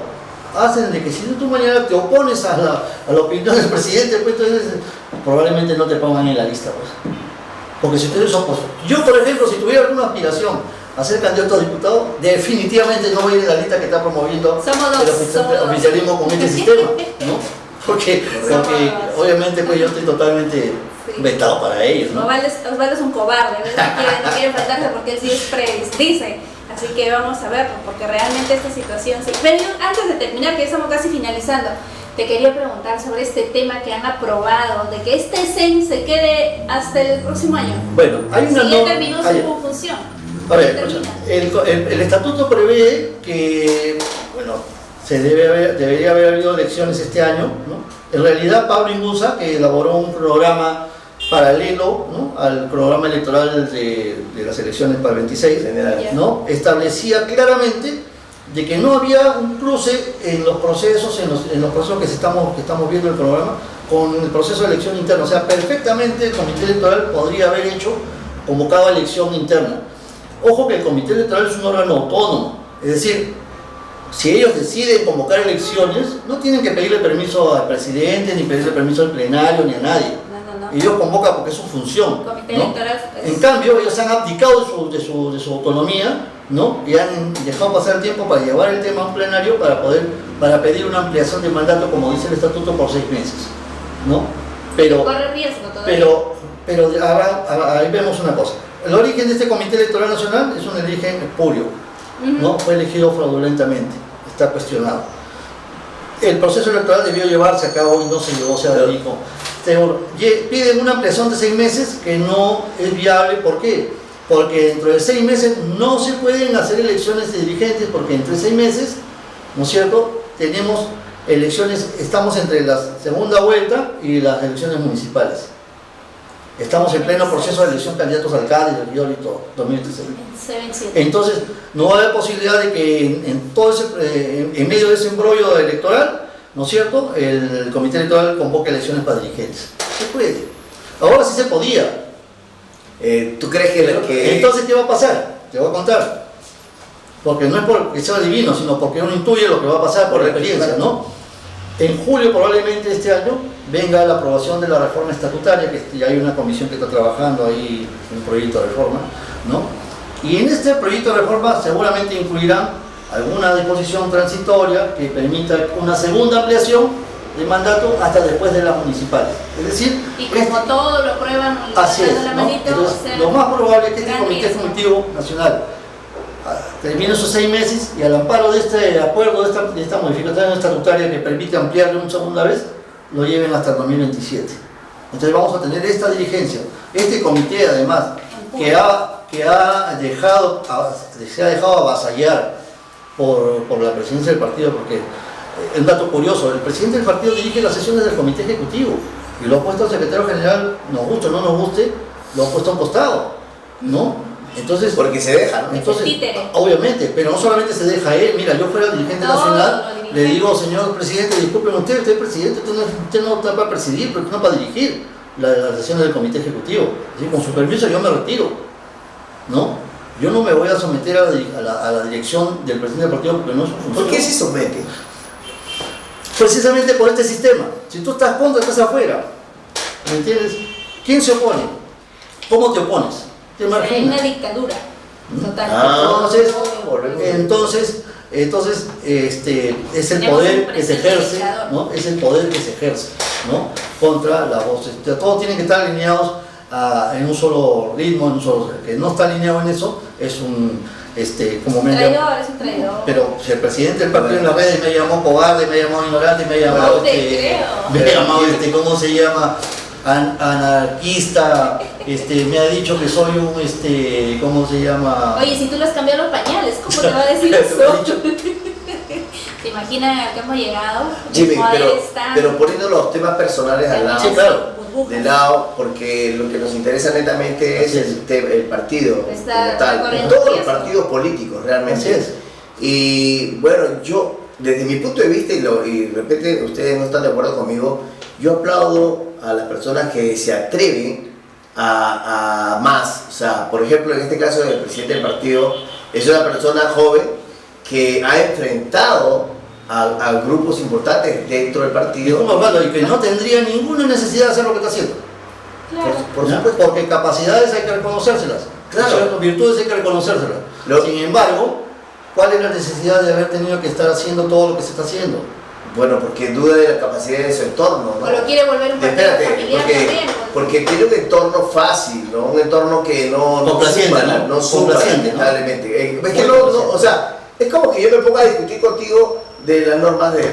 Speaker 3: hacen de que si tú mañana te opones a la opinión del presidente, pues entonces probablemente no te pongan en la lista, pues. Porque si tú eres opositor, yo por ejemplo, si tuviera alguna aspiración a ser candidato a diputado, definitivamente no voy a ir en la lista que está promoviendo
Speaker 2: Somos dos,
Speaker 3: el oficialismo con este sistema, ¿no? Porque
Speaker 2: Somos dos.
Speaker 3: obviamente pues yo estoy totalmente
Speaker 2: Sí.
Speaker 3: vetado para ellos, ¿no?
Speaker 2: Osvaldo es un cobarde, ¿verdad? No quiere enfrentarse porque él sí es dice. Así que vamos a verlo, porque realmente esta situación sí. Pero yo, antes de terminar, que ya estamos casi finalizando, te quería preguntar sobre este tema que han aprobado, de que este CEN se quede hasta el próximo año.
Speaker 3: Bueno, hay una
Speaker 2: Si ya
Speaker 3: no-
Speaker 2: terminó
Speaker 3: hay-
Speaker 2: su función.
Speaker 3: A ver,
Speaker 2: Ya
Speaker 3: escucha,
Speaker 2: termina.
Speaker 3: el estatuto prevé que, bueno, debería haber habido elecciones este año, ¿no? En realidad, Pablo Inguza, que elaboró un programa paralelo, ¿no? Al programa electoral de las elecciones para el 26,
Speaker 2: Ya.
Speaker 3: ¿no? Establecía claramente de que no había un cruce en los procesos, en los procesos que estamos viendo en el programa, con el proceso de elección interna. O sea, perfectamente el comité electoral podría haber convocado a elección interna. Ojo que el comité electoral es un órgano autónomo, es decir, si ellos deciden convocar elecciones, no tienen que pedirle permiso al presidente, ni pedirle permiso al plenario, ni a nadie.
Speaker 2: No.
Speaker 3: Ellos convocan porque es su función.
Speaker 2: El comité
Speaker 3: ¿no?
Speaker 2: electoral es-
Speaker 3: En cambio, ellos han abdicado de su autonomía, ¿no? Y han dejado pasar el tiempo para llevar el tema a un plenario para pedir una ampliación de mandato, como dice el estatuto, por 6 meses, ¿no? Pero
Speaker 2: corre riesgo todavía.
Speaker 3: ahí vemos una cosa. El origen de este Comité Electoral Nacional es un origen espurio, ¿no? Fue elegido fraudulentamente, está cuestionado. El proceso electoral debió llevarse a cabo y no se llevó, se adjudicó. Piden una ampliación de 6 meses que no es viable. ¿Por qué? Porque dentro de 6 meses no se pueden hacer elecciones de dirigentes, porque entre 6 meses, ¿no es cierto?, tenemos elecciones, estamos entre la segunda vuelta y las elecciones municipales. Estamos en pleno proceso de elección de candidatos a alcaldes, regidor y todo, 2013.
Speaker 2: Se venció.
Speaker 3: Entonces, no va a haber posibilidad de que en medio de ese embrollo electoral, ¿no es cierto?, el comité electoral convoque elecciones para dirigentes. Se puede. Ahora sí se podía.
Speaker 4: ¿Tú crees que
Speaker 3: Entonces, ¿qué va a pasar? Te voy a contar. Porque no es porque sea divino, sino porque uno intuye lo que va a pasar por la experiencia, ¿no? En julio, probablemente este año, venga la aprobación de la reforma estatutaria, que ya hay una comisión que está trabajando ahí en un proyecto de reforma, ¿no? Y en este proyecto de reforma seguramente incluirán
Speaker 1: alguna disposición transitoria que permita una segunda ampliación de mandato hasta después de las municipales. Es decir,
Speaker 2: Y como todo lo prueban
Speaker 1: así es,
Speaker 2: la
Speaker 1: ¿no?
Speaker 2: manito,
Speaker 1: Entonces,
Speaker 2: o sea,
Speaker 1: lo más probable es que este
Speaker 2: gran
Speaker 1: Comité
Speaker 2: riesgo.
Speaker 1: Ejecutivo Nacional termine esos 6 meses y al amparo de este acuerdo, de esta modificación estatutaria que permite ampliarlo una segunda vez, lo lleven hasta el 2027. Entonces vamos a tener esta dirigencia, este comité además, que se ha dejado avasallar por la presidencia del partido, porque un dato curioso, el presidente del partido dirige las sesiones del comité ejecutivo y lo ha puesto al secretario general, nos guste o no nos guste, lo ha puesto a un costado, ¿no? Entonces,
Speaker 4: Porque se deja, ¿no?
Speaker 1: entonces,
Speaker 2: títere.
Speaker 1: obviamente, pero no solamente se deja él, mira, yo fuera dirigente
Speaker 2: Todos
Speaker 1: nacional,
Speaker 2: los dirigentes.
Speaker 1: le digo, señor presidente, disculpen usted es presidente, usted no está para presidir, pero no para dirigir las sesiones del comité ejecutivo. Así, con su permiso yo me retiro, ¿no? Yo no me voy a someter a la dirección del presidente del partido porque no es su función.
Speaker 4: ¿Por qué se somete?
Speaker 1: Precisamente por este sistema. Si tú estás contra, estás afuera. ¿Me entiendes? ¿Quién se opone? ¿Cómo te opones? Te
Speaker 2: hay
Speaker 1: marginas.
Speaker 2: una dictadura total.
Speaker 1: Entonces, es el
Speaker 2: Tenemos
Speaker 1: poder
Speaker 2: un
Speaker 1: que se
Speaker 2: presidente
Speaker 1: ejerce,
Speaker 2: dictador.
Speaker 1: ¿no? Es el poder que se ejerce, ¿no? Contra la voz. Todos tienen que estar alineados en un solo ritmo, en un solo. El que no está alineado en eso es un, como me llaman.
Speaker 2: Traidor, es un traidor.
Speaker 1: Pero si el presidente del partido en las redes me llamó cobarde, me llamó ignorante, me llamó,
Speaker 2: No te creo.
Speaker 1: me llamó, ¿cómo se llama? Anarquista, me ha dicho que soy un, ¿cómo se llama?
Speaker 2: Oye, si tú le has cambiado los pañales, ¿cómo te va a decir eso? ¿Te imaginan a qué hemos llegado?
Speaker 4: Jimmy,
Speaker 2: Los poderes están-
Speaker 4: pero poniendo los temas personales al lado,
Speaker 1: Sí, claro.
Speaker 2: burbujas.
Speaker 4: de lado, porque lo que nos interesa netamente es
Speaker 1: Así es.
Speaker 4: el partido
Speaker 2: Está
Speaker 4: como tal,
Speaker 2: corriendo
Speaker 4: todos los
Speaker 2: riesgo.
Speaker 4: partidos políticos realmente.
Speaker 1: Así es.
Speaker 4: Y bueno, yo, desde mi punto de vista, y de repente ustedes no están de acuerdo conmigo, yo aplaudo a las personas que se atreven a más. O sea, por ejemplo, en este caso el presidente del partido es una persona joven que ha enfrentado a grupos importantes dentro del partido.
Speaker 1: Disculpa, Osvaldo, y que no tendría ninguna necesidad de hacer lo que está haciendo.
Speaker 2: Claro.
Speaker 4: Por
Speaker 1: ¿Ya?
Speaker 4: supuesto.
Speaker 1: Porque capacidades hay que reconocérselas,
Speaker 4: Claro.
Speaker 1: ¿cierto? Virtudes hay que reconocérselas. Sin embargo, ¿cuál es la necesidad de haber tenido que estar haciendo todo lo que se está haciendo?
Speaker 4: Bueno, porque duda de la capacidad de su entorno, ¿no?
Speaker 2: O lo quiere volver un partido
Speaker 4: Espérate,
Speaker 2: familiar
Speaker 4: porque,
Speaker 2: también.
Speaker 4: porque tiene un entorno fácil, ¿no? Un entorno que no
Speaker 1: Complaciente,
Speaker 4: suma,
Speaker 1: ¿no?
Speaker 4: no suma,
Speaker 1: Complaciente, ¿no?
Speaker 4: lamentablemente. Es
Speaker 1: Muy
Speaker 4: que
Speaker 1: complaciente.
Speaker 4: o sea, es como que yo me ponga a discutir contigo de las normas de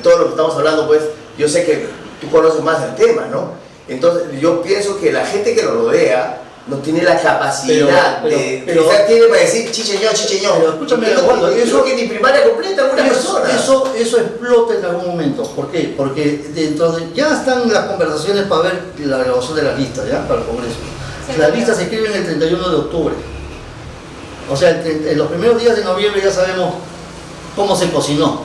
Speaker 4: todo lo que estamos hablando, pues yo sé que tú conoces más el tema, ¿no? Entonces yo pienso que la gente que lo rodea no tiene la capacidad
Speaker 1: pero-
Speaker 4: quizás tiene para decir chicheño.
Speaker 1: Pero escúchame,
Speaker 4: Yo
Speaker 1: Osvaldo,
Speaker 4: creo que ni primaria completa una persona.
Speaker 1: Eso explota en algún momento. ¿Por qué? Porque ya están las conversaciones para ver la grabación de las listas, ¿ya? Para el Congreso.
Speaker 2: Sí,
Speaker 1: Las
Speaker 2: claro.
Speaker 1: listas se escriben el 31 de octubre. O sea, en los primeros días de noviembre ya sabemos cómo se cocinó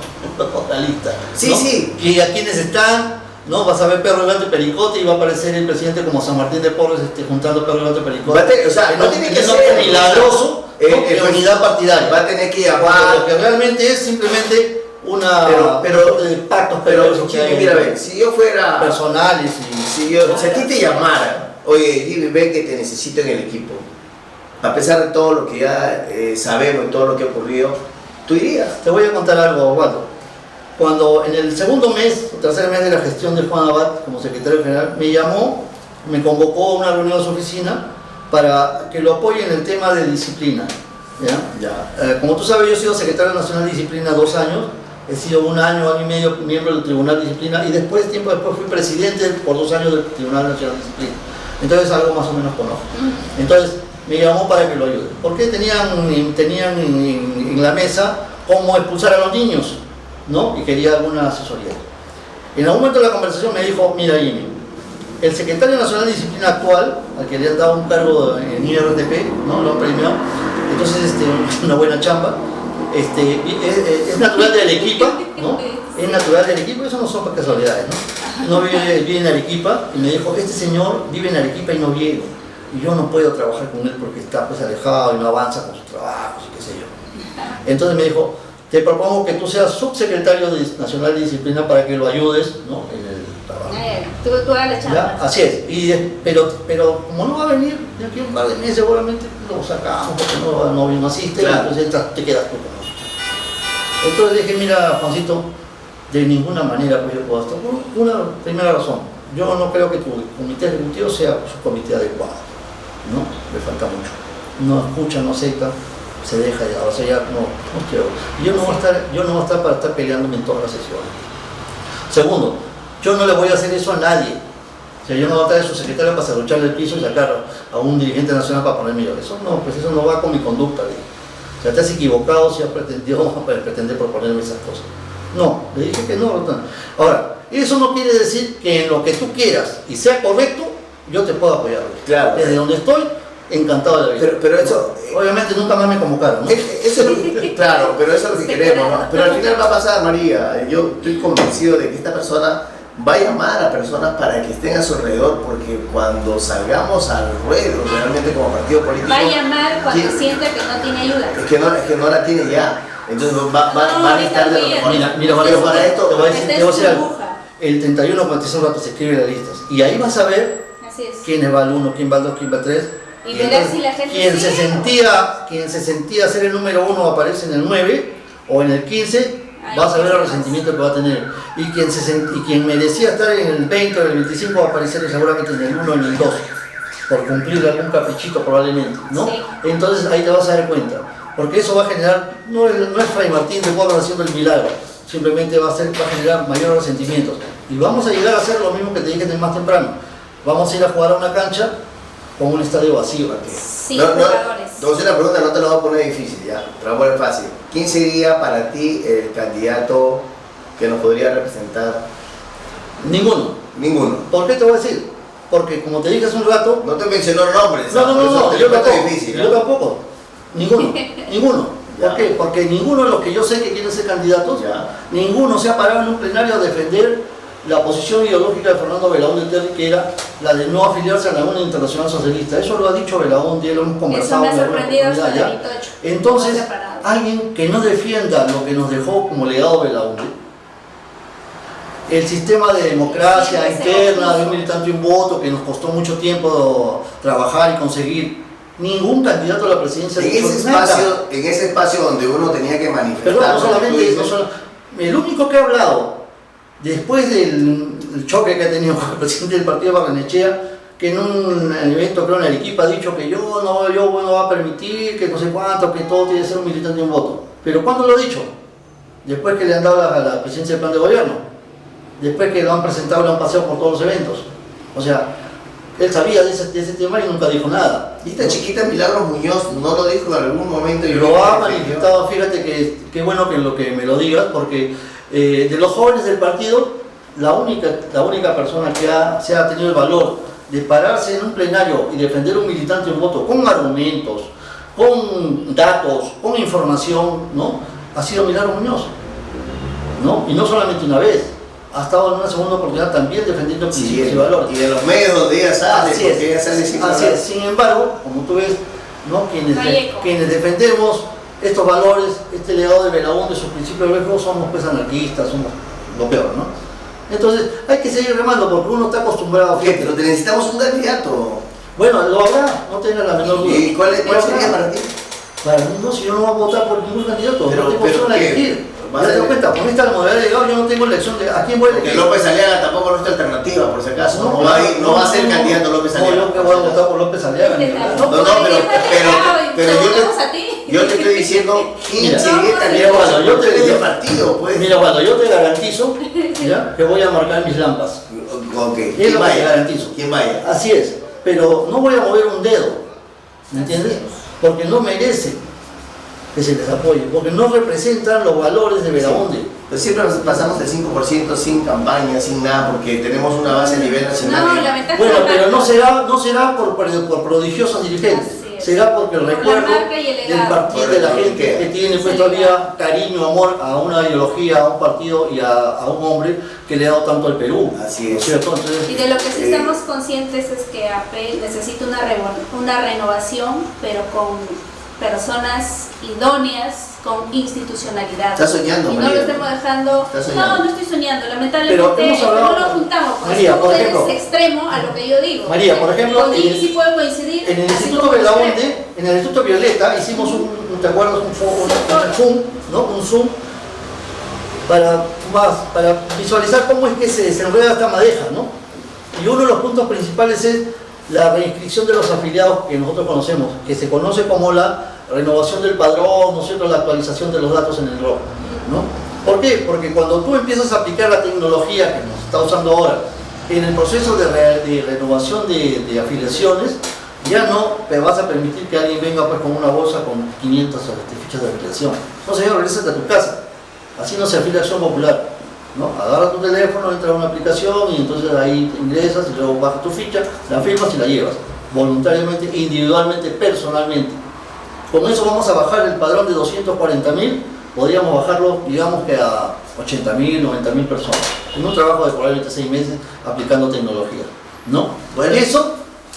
Speaker 1: la lista.
Speaker 4: Sí,
Speaker 1: ¿no?
Speaker 4: sí.
Speaker 1: Y a quiénes están, ¿no? Vas a ver Perro Delante Pericote y va a aparecer el presidente como San Martín de Porres juntando Perro Delante Pericote.
Speaker 4: O sea, no tiene que ser
Speaker 1: milagroso, de unidad partidaria.
Speaker 4: Va a tener que
Speaker 1: Lo
Speaker 4: llamar.
Speaker 1: que realmente es simplemente una
Speaker 4: Pero-
Speaker 1: de pactos
Speaker 4: Pero,
Speaker 1: perversos que
Speaker 4: Jimmy,
Speaker 1: hay
Speaker 4: mira, ve, si yo fuera.
Speaker 1: personales y
Speaker 4: Si a ti te llamara, oye, Jimmy, ven que te necesito en el equipo, a pesar de todo lo que ya sabemos y todo lo que ha ocurrido, tú irías.
Speaker 1: te voy a contar algo, Osvaldo. Cuando en el segundo mes, o tercer mes de la gestión de Juan Abad como secretario general, me llamó, me convocó a una reunión de su oficina para que lo apoye en el tema de disciplina. ¿Ya? Como tú sabes, yo he sido secretario nacional de disciplina 2 años, he sido un año y medio miembro del Tribunal de Disciplina y tiempo después fui presidente por 2 años del Tribunal Nacional de Disciplina. Entonces algo más o menos conozco. Entonces me llamó para que lo ayude. Porque tenían en la mesa cómo expulsar a los niños, ¿no? Y quería alguna asesoría. En algún momento de la conversación me dijo, mira Jimmy, el secretario nacional de disciplina actual, al que le han dado un cargo en IRTP, ¿no? Lo han premiado, entonces una buena chamba, es natural de Arequipa, ¿no? Es natural de Arequipa, eso no son casualidades, ¿no? No vive en Arequipa y me dijo, este señor vive en Arequipa y no viene, y yo no puedo trabajar con él porque está pues alejado y no avanza con sus trabajos y qué sé yo. Entonces me dijo, te propongo que tú seas subsecretario nacional de disciplina para que lo ayudes, ¿no? En el trabajo.
Speaker 2: Tú hagas la
Speaker 1: ¿Ya?
Speaker 2: chamba.
Speaker 1: Así es, pero como no va a venir de aquí a un par de meses seguramente lo sacamos porque no asiste,
Speaker 4: Claro.
Speaker 1: entonces te quedas tú con nosotros. Entonces dije, mira, Juancito, de ninguna manera pues yo puedo estar. Por una primera razón, yo no creo que tu comité ejecutivo sea su comité adecuado, ¿no? Le falta mucho. No escucha, no acepta, se deja ya, o sea, ya no quiero. Yo no voy a estar para estar peleándome en todas las sesiones. Segundo, yo no le voy a hacer eso a nadie. O sea, yo no voy a traer a su secretario para serrucharle el piso y sacar a un dirigente nacional para ponerme yo. Eso no, pues eso no va con mi conducta. O sea, te has equivocado si has pretendido pretender proponerme esas cosas. No, le dije que no. Ahora, eso no quiere decir que en lo que tú quieras y sea correcto, yo te puedo apoyar.
Speaker 4: Claro.
Speaker 1: Desde donde estoy, encantado de la vida.
Speaker 4: Pero eso...
Speaker 1: Obviamente nunca más me convocaron, ¿no?
Speaker 4: Eso es lo que, claro, pero eso es lo que queremos, ¿no? Pero al final va a pasar, María. Yo estoy convencido de que esta persona va a llamar a personas para que estén a su alrededor, porque cuando salgamos al ruedo realmente como partido político...
Speaker 2: Va a llamar cuando
Speaker 4: sí,
Speaker 2: sienta que no tiene ayuda.
Speaker 4: es que no la tiene ya. Entonces van a estar de lo mejor.
Speaker 1: Mira,
Speaker 4: pero para esto...
Speaker 1: te voy a decir algo.
Speaker 2: Burbuja.
Speaker 1: El 31, cuando te un rato, se escriben las listas. Y ahí vas a ver
Speaker 2: Así es.
Speaker 1: quién va al 1, quién va al 2, quién va al 3.
Speaker 2: Y verás si la gente
Speaker 1: quien
Speaker 2: sigue.
Speaker 1: se sentía ser el número 1 aparece en el 9 o en el 15, vas a ver el resentimiento que va a tener. Y quien merecía estar en el 20 o en el 25 va a aparecer seguramente en el 1 o en el 2, por cumplir algún caprichito probablemente, ¿no?
Speaker 2: Sí.
Speaker 1: Entonces ahí te vas a dar cuenta, porque eso va a generar, no es Fray Martín de Porras haciendo el milagro, simplemente va a generar mayores resentimientos. Y vamos a llegar a hacer lo mismo que te dije más temprano, vamos a ir a jugar a una cancha con un estadio vacío.
Speaker 2: Sí, jugadores.
Speaker 4: Entonces la pregunta no te la voy a poner difícil, ya, te la voy a poner fácil. ¿Quién sería para ti el candidato que nos podría representar?
Speaker 1: Ninguno.
Speaker 4: Ninguno.
Speaker 1: ¿Por qué te voy a decir? Porque como te dije hace un rato...
Speaker 4: No te mencionó nombres.
Speaker 1: No, yo tampoco.
Speaker 4: Difícil,
Speaker 1: Yo tampoco. Ninguno. ¿Por qué? Porque ninguno de los que yo sé que quieren ser candidatos, ninguno se ha parado en un plenario a defender la posición ideológica de Fernando Belaúnde Terry, que era la de no afiliarse a la Unión Internacional Socialista. Eso lo ha dicho Belaúnde, lo hemos conversado.
Speaker 2: Eso me ha sorprendido hasta el 28.
Speaker 1: Entonces, alguien que no defienda lo que nos dejó como legado Belaúnde, el sistema de democracia interna, de un militante y un voto, que nos costó mucho tiempo trabajar y conseguir, ningún candidato a la presidencia
Speaker 4: en ese espacio donde uno tenía que manifestar.
Speaker 1: Pero no solamente, el único que ha hablado después del choque que ha tenido con el presidente del partido Barrenechea, que en un evento creo en Arequipa ha dicho que yo no voy a permitir, que no sé cuánto, que todo tiene que ser un militante y un voto. Pero ¿cuándo lo ha dicho? Después que le han dado a la presidencia del plan de gobierno, después que lo han presentado, lo han paseado por todos los eventos. O sea, él sabía de ese tema y nunca dijo nada.
Speaker 4: Y esta chiquita Milagros Muñoz no lo dijo en algún momento. Y
Speaker 1: lo ha manifestado, fíjate que qué bueno que me lo digas, porque de los jóvenes del partido, la única persona que se ha tenido el valor de pararse en un plenario y defender un militante un voto con argumentos, con datos, con información, ¿no? Ha sido Milagros Muñoz, ¿no? Y no solamente una vez, ha estado en una segunda oportunidad también defendiendo principios y valores.
Speaker 4: Y de los medios donde ella sale, porque ella sale sin
Speaker 1: así es. Sin embargo, como tú ves, ¿no? Quienes defendemos estos valores, este legado de Belaúnde, sus principios de Belaúnde, somos pues anarquistas, somos lo peor, ¿no? Entonces hay que seguir remando porque uno está acostumbrado.
Speaker 4: Pero te necesitamos un candidato.
Speaker 1: Bueno, lo habrá, no tengas la menor duda.
Speaker 4: ¿Y cuál sería para ti?
Speaker 1: Para mí no, si yo no voy a votar por ningún candidato,
Speaker 4: pero,
Speaker 1: no tengo opción a elegir. ¿Ya te das cuenta? Con esta modalidad de legado yo no tengo elección de a quién voy a elegir.
Speaker 4: Porque López Aliaga tampoco es nuestra alternativa, por si acaso. No va a ser candidato López Aliaga.
Speaker 1: No, yo que voy a votar por López Aliaga.
Speaker 4: Pero yo te estoy diciendo quién sería candidato de partido, pues.
Speaker 1: Mira, cuando yo te garantizo, ¿ya? Que voy a marcar mis lampas.
Speaker 4: Okay.
Speaker 1: Es lo que te garantizo.
Speaker 4: ¿Quién vaya?
Speaker 1: Así es, pero no voy a mover un dedo, ¿me entiendes? Porque no merece que se les apoye, porque no representan los valores de Belaúnde.
Speaker 4: Pues siempre pasamos del 5% sin campaña, sin nada, porque tenemos una base a nivel nacional.
Speaker 2: No, lamentablemente.
Speaker 1: Bueno, pero no será por prodigiosos dirigentes, será porque el recuerdo del partido de la gente que tiene pues todavía cariño, amor a una ideología, a un partido y a un hombre que le ha dado tanto al Perú.
Speaker 4: Así es.
Speaker 1: ¿Cierto? Entonces,
Speaker 2: y de lo que sí estamos conscientes es que AP necesita una renovación, pero con personas idóneas, con institucionalidad.
Speaker 4: ¿Estás soñando,
Speaker 2: y
Speaker 4: María?
Speaker 2: no lo estemos dejando. No estoy soñando. Lamentablemente
Speaker 1: hablado,
Speaker 2: no nos juntamos.
Speaker 1: María, por ejemplo,
Speaker 2: es extremo a lo que yo digo.
Speaker 1: María, por ejemplo,
Speaker 2: contigo sí puedo coincidir.
Speaker 1: En el Instituto Belaúnde, en el Instituto Violeta, hicimos ¿te acuerdas? Un Zoom, para visualizar cómo es que se desenreda esta madeja, ¿no? Y uno de los puntos principales es la reinscripción de los afiliados que nosotros conocemos, que se conoce como la renovación del padrón, ¿no es cierto?, la actualización de los datos en el ROC, ¿no? ¿Por qué? Porque cuando tú empiezas a aplicar la tecnología que nos está usando ahora en el proceso de renovación de afiliaciones, ya no te vas a permitir que alguien venga pues con una bolsa con 500 fichas de afiliación. No, señor, regrésate a tu casa. Así no se afilia Acción Popular, ¿no? Agarra tu teléfono, entra a una aplicación y entonces ahí ingresas y luego bajas tu ficha, la firmas y la llevas. Voluntariamente, individualmente, personalmente. Con eso vamos a bajar el padrón de 240.000, podríamos bajarlo, digamos que a 80.000, 90.000 personas. En un trabajo de probablemente 6 meses aplicando tecnología, ¿no? Bueno, eso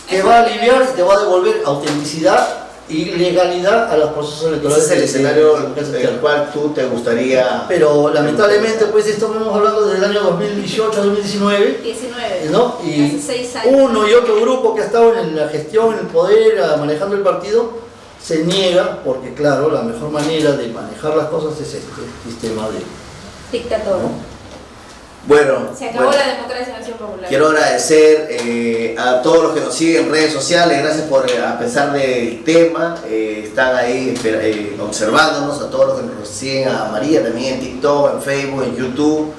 Speaker 1: te va a aliviar y te va a devolver autenticidad y legalidad a los procesos electorales.
Speaker 4: Ese es el escenario en el cual tú te gustaría...
Speaker 1: Pero lamentablemente, pues esto estamos hablando desde el año 2018 a 2019,
Speaker 2: 19,
Speaker 1: ¿no? Y
Speaker 2: hace 6 años.
Speaker 1: uno y otro grupo que ha estado en la gestión, en el poder, manejando el partido, se niega, porque claro, la mejor manera de manejar las cosas es este sistema de...
Speaker 2: Dictador.
Speaker 1: ¿no?
Speaker 4: Bueno,
Speaker 2: Se acabó la democracia en Acción Popular.
Speaker 4: quiero agradecer a todos los que nos siguen en redes sociales, gracias por, a pesar del tema, están ahí observándonos, a todos los que nos siguen, a María también en TikTok, en Facebook, en YouTube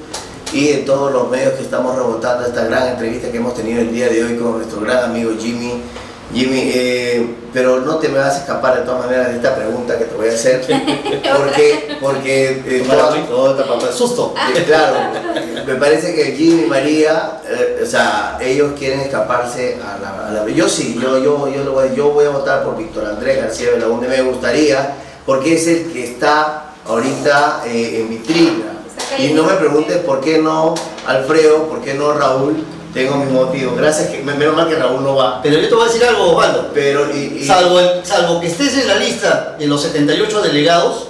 Speaker 4: y en todos los medios que estamos rebotando esta gran entrevista que hemos tenido el día de hoy con nuestro gran amigo Jimmy, pero no te me vas a escapar de todas maneras de esta pregunta que te voy a hacer, porque
Speaker 1: susto.
Speaker 4: claro, me parece que Jimmy y María, o sea, ellos quieren escaparse a la... Yo sí, yo voy a votar por Víctor Andrés García Belaúnde, me gustaría, porque es el que está ahorita en vitrina. Y no me preguntes por qué no Alfredo, por qué no Raúl. Tengo mis motivos, gracias, menos mal que Raúl no va.
Speaker 1: Pero yo te voy a decir algo, Osvaldo.
Speaker 4: Pero,
Speaker 1: salvo que estés en la lista de los 78 delegados,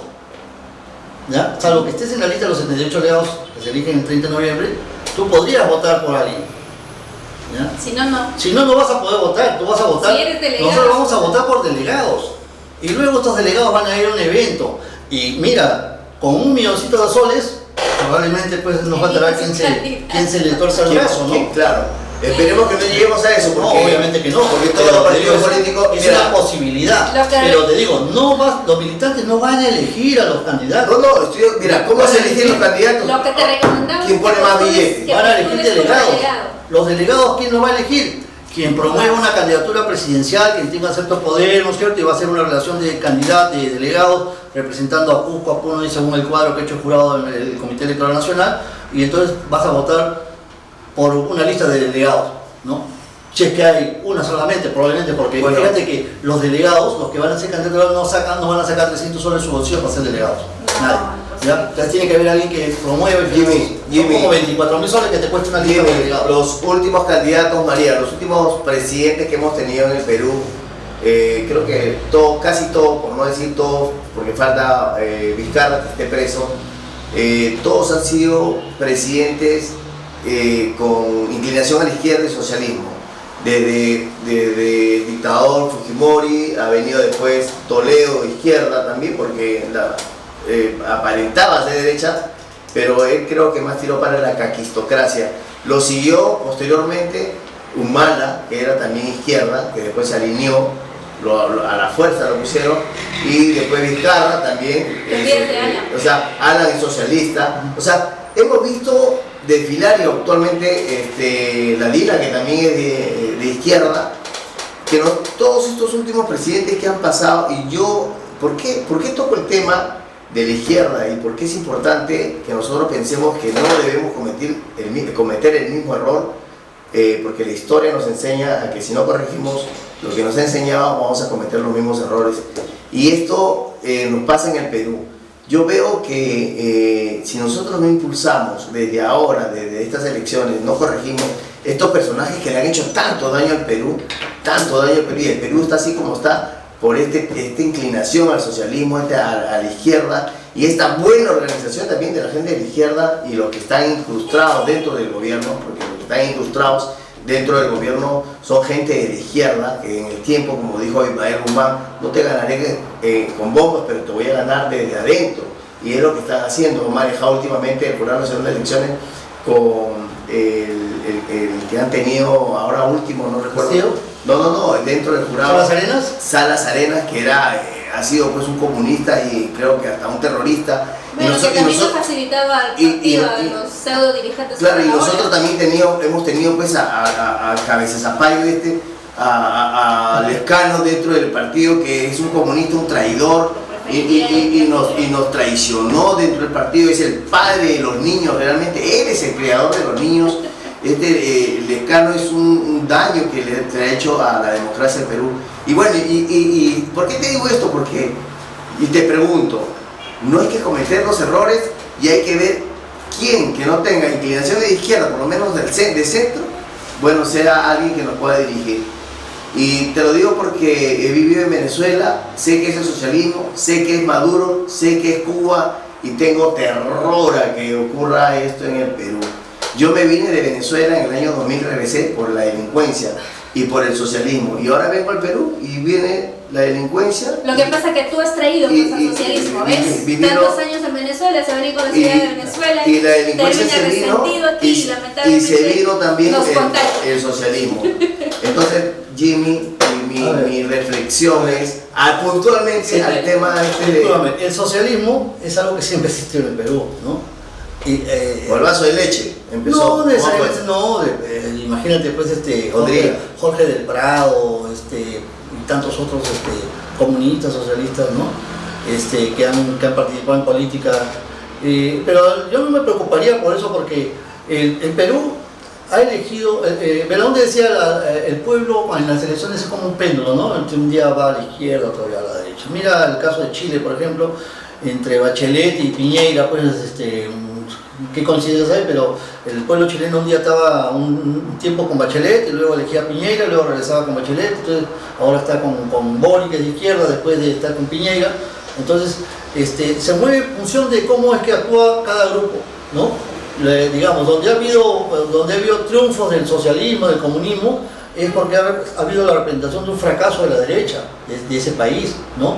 Speaker 1: ¿ya? Salvo que estés en la lista de los 78 delegados que se eligen el 30 de noviembre, tú podrías votar por alguien, ¿ya?
Speaker 2: Si no, no.
Speaker 1: Si no, no vas a poder votar, tú vas a votar.
Speaker 2: Si eres delegado.
Speaker 1: Nosotros vamos a votar por delegados. Y luego estos delegados van a ir a un evento. Y mira, con 1 milloncito de soles, probablemente pues nos faltará quien se le torce el brazo, ¿no?
Speaker 4: Claro, esperemos que no lleguemos a eso, porque
Speaker 1: no, obviamente que no,
Speaker 4: porque todos los partidos políticos
Speaker 1: es una posibilidad, pero te digo, los militantes no van a elegir a los candidatos.
Speaker 4: Mira, ¿cómo se eligen los candidatos?
Speaker 2: Lo que te recomendamos.
Speaker 4: ¿Quién pone más billetes?
Speaker 1: Van a elegir delegados. Los delegados, ¿quién los va a elegir? Quien promueva una candidatura presidencial, quien tenga cierto poder, ¿no es cierto? Y va a ser una relación de candidatos, de delegados, representando a Cusco, a Puno y según el cuadro que ha hecho el jurado en el Comité Electoral Nacional, y entonces vas a votar por una lista de delegados, ¿no? Si es que hay una solamente, probablemente, porque bueno, fíjate que los delegados, los que van a ser candidatos, no van a sacar 300 soles en su bolsillo para ser delegados. Nadie. ¿Ya? Entonces tiene que haber alguien que promueva y
Speaker 4: Jimmy,
Speaker 1: como 24.000 soles que te cuesta una lista de delegados.
Speaker 4: Los últimos candidatos, María, los últimos presidentes que hemos tenido en el Perú, creo que casi todos, por no decir todos, porque falta Vizcarra que esté preso, todos han sido presidentes con inclinación a la izquierda y socialismo. Desde el dictador Fujimori, ha venido después Toledo, izquierda también, porque aparentaba ser derecha, pero él creo que más tiró para la caquistocracia. Lo siguió posteriormente Humala, que era también izquierda, que después se alineó, a la fuerza lo pusieron, y después Vizcarra también, o sea, Alan es socialista, o sea, hemos visto desfilar y actualmente la Dila, que también es de izquierda, que todos estos últimos presidentes que han pasado, y yo, ¿por qué toco el tema de la izquierda y por qué es importante que nosotros pensemos que no debemos cometer el mismo error? Porque la historia nos enseña a que si no corregimos lo que nos ha enseñado, vamos a cometer los mismos errores. Y esto nos pasa en el Perú. Yo veo que si nosotros no impulsamos desde ahora, desde estas elecciones, no corregimos estos personajes que le han hecho tanto daño al Perú, y el Perú está así como está, por esta inclinación al socialismo, a la izquierda, y esta buena organización también de la gente de la izquierda y los que están incrustados dentro del gobierno, porque los que están incrustados dentro del gobierno son gente de la izquierda, que en el tiempo, como dijo Ismael Guzmán, no te ganaré con bombas, pero te voy a ganar desde adentro. y es lo que están haciendo, manejado últimamente el Jurado Nacional de Elecciones con el que han tenido ahora último, no recuerdo.
Speaker 1: ¿Castillo?
Speaker 4: No, dentro del jurado.
Speaker 1: ¿Salas Arenas?
Speaker 4: Salas Arenas, que era, ha sido pues un comunista y creo que hasta un terrorista.
Speaker 2: Bueno, que también ha facilitado al partido, a los pseudo dirigentes.
Speaker 4: Claro, y nosotros también hemos tenido pues a Cabeza Zapallo a Lescano dentro del partido, que es un comunista, un traidor, y nos traicionó dentro del partido. Es el padre de los niños, realmente él es el creador de los niños. Lescano es un daño que le ha hecho a la democracia del Perú. Y bueno, ¿por qué te digo esto? Porque, y te pregunto, no hay que cometer los errores y hay que ver quién que no tenga inclinación de izquierda, por lo menos de centro, bueno, sea alguien que nos pueda dirigir. Y te lo digo porque he vivido en Venezuela, sé que es el socialismo, sé que es Maduro, sé que es Cuba y tengo terror a que ocurra esto en el Perú. Yo me vine de Venezuela en el año 2000, regresé por la delincuencia y por el socialismo, y ahora vengo al Perú y viene la delincuencia.
Speaker 2: Lo que pasa es que tú has traído al socialismo, ¿ves? Tantos años en Venezuela, se venía con la ciudad de Venezuela
Speaker 4: y la delincuencia se vino
Speaker 2: aquí,
Speaker 4: y se vino también el socialismo. Entonces, Jimmy, mi reflexión es puntualmente al tema
Speaker 1: El socialismo es algo que siempre existió en el Perú, ¿no?
Speaker 4: O el vaso de leche empezó.
Speaker 1: No, necesariamente no. Imagínate pues Jorge del Prado, y tantos otros comunistas, socialistas, ¿no? Que han participado en política. Pero yo no me preocuparía por eso, porque el Perú ha elegido, Belaúnde decía, el pueblo en las elecciones es como un péndulo, ¿no? Un día va a la izquierda, otro día a la derecha. Mira el caso de Chile, por ejemplo, entre Bachelet y Piñera, pues qué coincidencias hay, pero el pueblo chileno un día estaba un tiempo con Bachelet y luego elegía a Piñera, luego regresaba con Bachelet, entonces ahora está con Boric, que es de izquierda, después de estar con Piñera. Entonces se mueve en función de cómo es que actúa cada grupo, ¿no? Digamos, donde ha habido triunfos del socialismo, del comunismo, es porque ha habido la representación de un fracaso de la derecha de ese país, ¿no?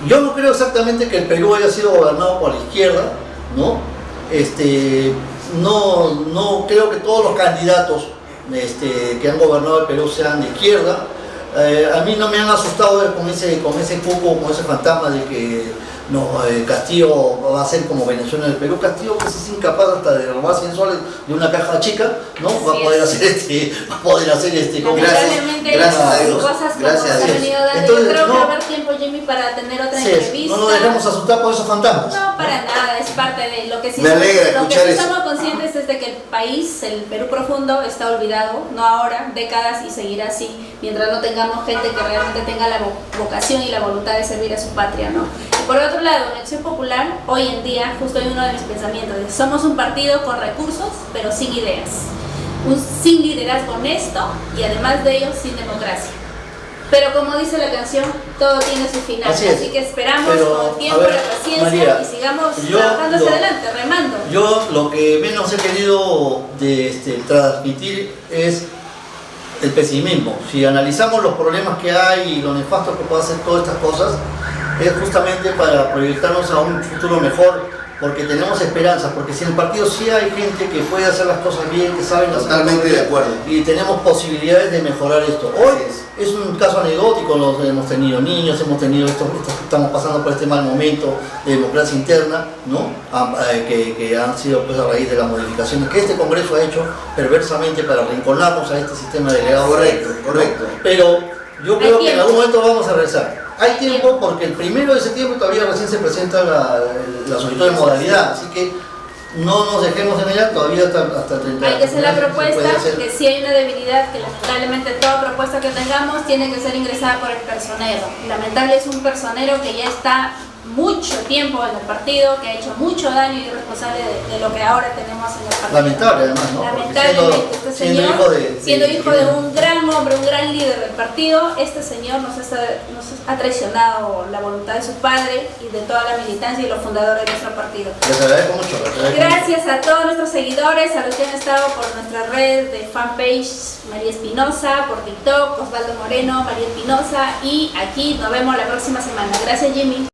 Speaker 1: Yo no creo exactamente que el Perú haya sido gobernado por la izquierda, ¿no? No creo que todos los candidatos que han gobernado el Perú sean de izquierda. A mí no me han asustado con ese cuco, con ese fantasma de que Castillo va a ser como Venezuela en el Perú. Castillo, pues, es incapaz hasta de robar 100 soles de una caja chica, ¿no? Va a poder hacer
Speaker 2: lamentablemente,
Speaker 4: gracias a Dios.
Speaker 2: Cosas como
Speaker 4: Gracias a
Speaker 2: se han
Speaker 4: Dios.
Speaker 2: venido dando.
Speaker 1: Entonces,
Speaker 2: yo creo que va a haber tiempo, Jimmy, para tener otra entrevista.
Speaker 1: No nos dejemos asustar por esos fantasmas.
Speaker 2: No, para nada, es parte de lo que sí
Speaker 4: Me alegra
Speaker 2: lo que
Speaker 4: escuchar
Speaker 2: sí
Speaker 4: eso.
Speaker 2: estamos conscientes es de que el país, el Perú profundo, está olvidado, no ahora, décadas, y seguirá así, mientras no tengamos gente que realmente tenga la vocación y la voluntad de servir a su patria, ¿no? Y por otro lado, en Acción Popular, hoy en día, justo hay uno de mis pensamientos, somos un partido con recursos, pero sin ideas, sin liderazgo honesto y además de ello, sin democracia. Pero como dice la canción, todo tiene su final, así que esperamos con el tiempo, la paciencia, María, y sigamos trabajando hacia adelante, remando.
Speaker 1: Yo lo que menos he querido transmitir es el pesimismo. Si analizamos los problemas que hay y lo nefasto que puede hacer todas estas cosas, es justamente para proyectarnos a un futuro mejor, porque tenemos esperanza, porque si en el partido sí hay gente que puede hacer las cosas bien, que saben hacer las cosas bien,
Speaker 4: de acuerdo.
Speaker 1: Y tenemos posibilidades de mejorar esto. Hoy es un caso anecdótico, hemos tenido niños, hemos tenido estamos pasando por este mal momento de democracia interna, ¿no? Que han sido pues a raíz de las modificaciones que este Congreso ha hecho perversamente para arrinconarnos a este sistema delegado.
Speaker 4: Correcto.
Speaker 1: Pero yo creo que en algún momento vamos a regresar. Hay tiempo, porque el 1 de septiembre todavía recién se presenta la solicitud de modalidad, así que no nos dejemos en ella todavía hasta el 30.
Speaker 2: Hay que hacer la propuesta, que si hay una debilidad, que lamentablemente toda propuesta que tengamos tiene que ser ingresada por el personero. Lamentable es un personero que ya está mucho tiempo en el partido, que ha hecho mucho daño y es responsable de lo que ahora tenemos en el partido.
Speaker 1: Lamentable además, ¿no?
Speaker 2: Lamentablemente, este señor, siendo hijo de un gran hombre, un gran líder del partido, este señor nos ha traicionado la voluntad de su padre y de toda la militancia y los fundadores de nuestro partido.
Speaker 1: Les agradezco mucho.
Speaker 2: Gracias a todos nuestros seguidores, a los que han estado por nuestras redes de fanpage, María Espinosa, por TikTok, Osvaldo Moreno, María Espinosa, y aquí nos vemos la próxima semana. Gracias, Jimmy.